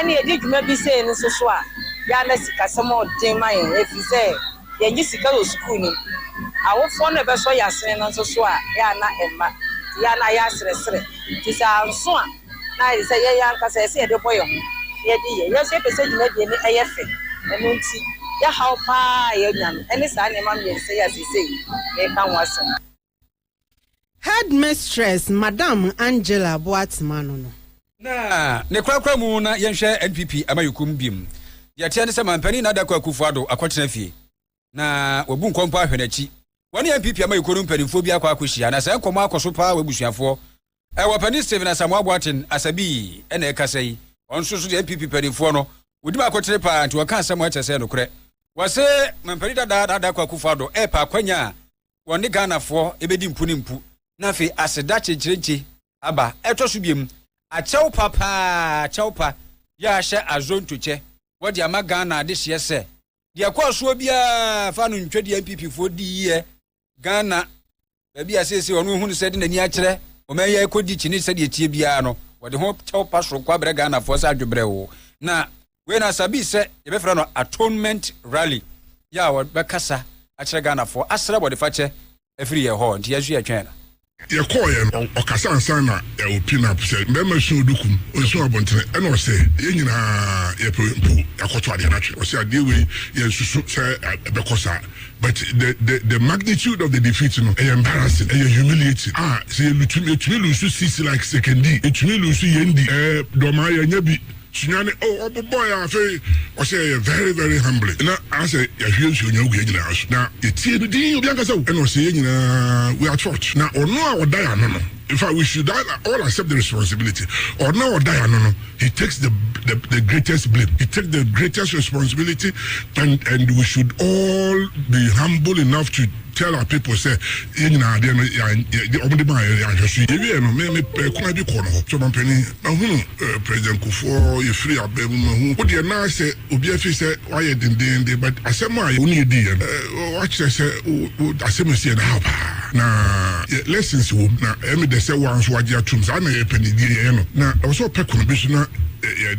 eni ye di dwuma bi se ni so a ya na sika samo den ma ye efi se ye nyi sika lo school ni awofo na be so ya sene no so a ya na emma ya na ya sere ti sa nso a na ye se ye ya nkasa se ye de boyo ye di ye se pese dwuma bi ni eyefe enu nti ya how pa ye nyam eni sa na ma me se ya se ye kan wasem Headmistress Madam Angela Boatema no na ne kwakwa mu na yenhwe NPP amayukum bim ya tia ne se mampani na da kwa kufuado akotena fie na wabu nkompa ahwenachi woni NPP amayukoru mpanimfo bi akwa akohia na se nkomo akoso pa wabusuafo wapani Steven Asamoah Boateng asabi ena ekasai onso so de NPP panimfo no wodima akotere pa nti waka Asamoah chese no kure wase mampani da kwa kufuado pa akwanya woni Ghanafo ebedi mpuni mpu na fe aseda chechereche aba etoso biem achew papa ya hye azontoche wodi ama Ghana de hye se de akoso bia fa no ntwedi NPP fo di ye Ghana bia asese onu hunu se de nani akere o man ye kodi chini se de tie bia no wodi ho chew pasro kwa bre Ghana fo sa adwebre wo na we na sabi se ye be fra no atonement rally ya wo be kasa akere Ghana fo asra wodi fa che efiri ye ho nti yazu ya twena ye koye no okasa ansan na e opin up say mbema so dukum onso abontene e no say ye nyina ye pempu akoto ade na twe o say ade we ye susu say be kosa but the magnitude of the defeat no e embarrassing e humiliating say lutumi lusu sisi like sekendi etumi lusu yendi do ma ye nya bi Sunyane boy afi o say very very humbly na I say ya hwie nsu nya gu nyina aso na etie no din obi anka say e no say nyina we are church na ono a odaya no in fact we should all accept the responsibility or now odaya no he takes the greatest blame he takes the greatest responsibility and we should all be humble enough to tell our people say nyina de omde ba ya hwesu ye no me kuna bi ko no so mampani president Kufo ye free abem hu wo de na say obi afi say why dindin but asem a uni di watch say asem si na ha na lessons wo na emi de say wan so agye atum sa na ye panidie ye no na also pekunu bi so na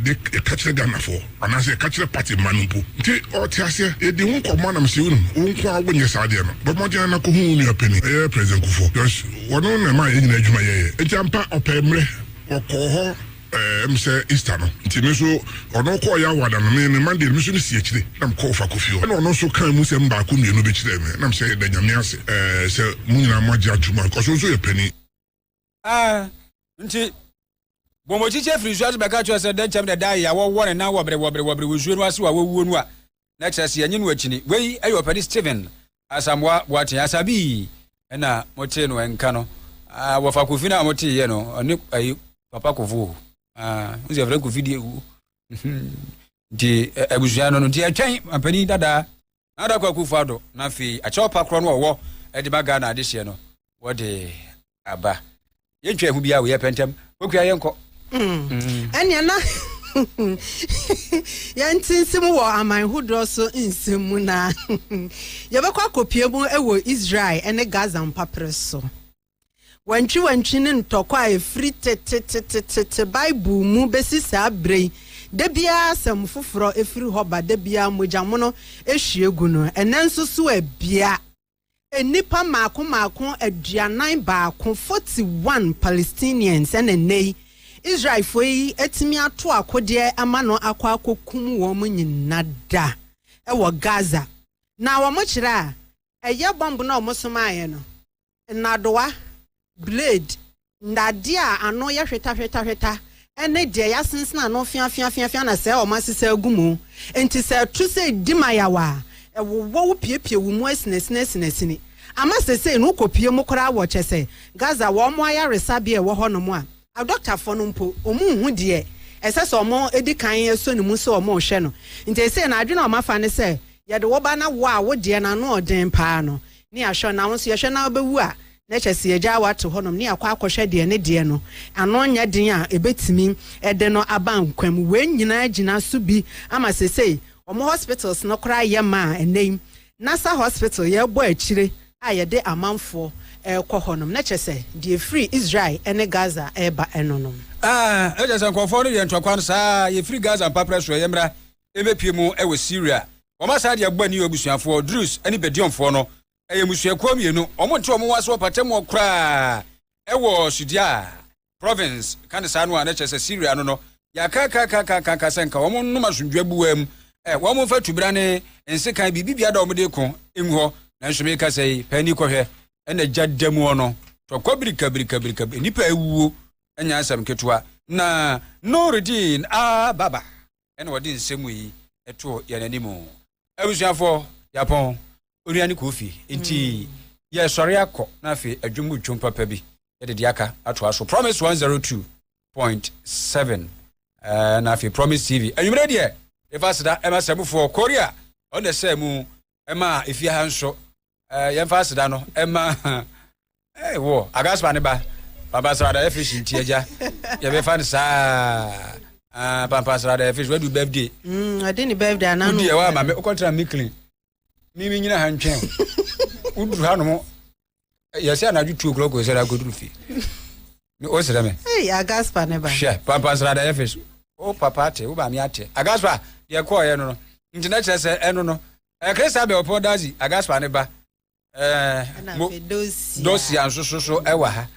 de catch Ghana for and I say catch party manumpo nti o ti ase e di won ko manam se wonu won ko agbonye sa de no but mo na ko hu ni openi president Kufo because wono na ma ye nyina adwuma ye e jampa opemre okoho say Easter no nti me so ono ko ya wada no me Monday me so ni si akire na me ko fa kofi o na ono so kan mu se mba ko mienu be kire me na me say da nyame ase se mu nyina magye atuma ko so ye pani nti bomo chiche free so be ka cho se den chem da ya wo won na wobre wo zuo no ase wa wo nu a na chese yenye no akini wei ayo pani Steven asamwa wate asabi na mote no enka no wo fa kofi na mote ye no oni ayi papa Kufo uzi avre ku video di ebuzuano no di atwan apani dada ada kwa Kufo ado na fi acha pa kro no wo e di baga na ade hye no wo de aba yentwa hu bia wo ye pentem okua yenko anya na yantinsim wo amanhudo so nsimu na yebekwa kopie mu ewo Israel ene Gaza mpapre so wantwi ne ntokwa e free tete Bible mu besisa abrei da bia asem foforo efiri hoba da bia mojamono ehwiegu no enenso so abia enipa maako aduanan baako 41 Palestinians enenei Israel foi etimi ato akode ama no akwa akokum wo mu nyinada ewo Gaza na wo mo kire a eye bomb na wo soma aye no nadowa blade ndade a ano ya hweta ene de ya sensena no fia na se o masese agumu enti se tu se dimayawa e wo piepie wo mu asinesini ama sese no kopie mu kora wo chese Gaza wo mo aya resabie wo ho no mu a doctor fo no mpo omu hu de esese omo edikan eso ne mu se omo hwe no enti se na adwe na omafa ne se ye de wo ba na wo a wo de na no odin pa no ni ahwe na wo so ye hwe na obewu a na chese ye ja wato honom ni akwa akohwe de ne de no ano nya din a ebetimi ede no abankwam we nyina gina so bi ama sesei omo hospitals no kra ye ma enem nasa hospital ye bo akire a ye de amanfo ekọ honom na chese de free Israel ene Gaza eba enonom e just nkofo no ye ntwakwan sa ye free Gaza papra so ye mra emepie mu ewe Syria o ma sa de agba ni obusuafo Drus eni bedionfo no eye musuakuo mienu omonte omo wase opatem okra ewo Sudia province kan sa no na chese Syria no ya ka senka omo no masundwa buwam wo mo fa tubra ne ensekan bibia da omo de ko enho na nsome ka sei pani kohwe ena jaddemu ono to kwabirika nipa ewuo enya asam ketua na Nuruddin baba ena wodi nsemu yi eto yananimu abusuafo Japan Oriani Kofi inti ye sori akọ na fe adwumu twom papa bi ye de aka ato aso Promise 102.7 na fe Promise TV anwumre de e fasida e masamfo Korea on the same ema efia hanso ye fasida no ema wo agaspa ne ba baba sara da fish nti eja ye be fan sa papa sara da fish we do birthday ade ni birthday ananu di e wa ma me kontra me clean mimi nyina hantwen uduru hanu yesi anaju 2 o'clock o sera go fi ni o sera me agaspa ne ba she papa sra da efes o papa te o ba mi ate agaspa ye ko ye no nti na chese eno no krista be opo dazi agaspa ne ba dosi ansoso ewa ha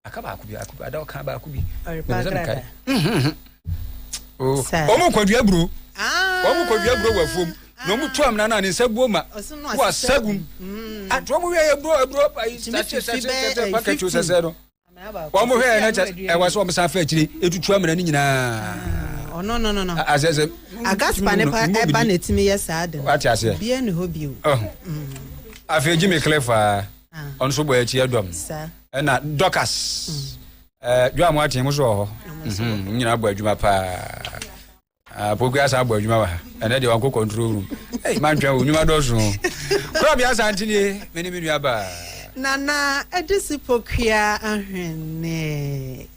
akaba akubi ada o kan ba akubi o mo kwadua bro o mo kwadua bro wa fom no mu tuam na ne sabuoma wa sagum atwo mo ye bro pa sase package o sase no wa mo he na cha e wa so mo san fa akire etutuam na ni nyina no asese agaspa ne pa e ba na timi ye saade what ase bia ne hobio afeji me clever on so boy achi adom na Docas dwam atin mo so ho nyina abo adwuma pa Progress abo adwuma wa ene de wanko control room man twa onwuma doso ko bia santini meni aba nana edisi pokua ahwene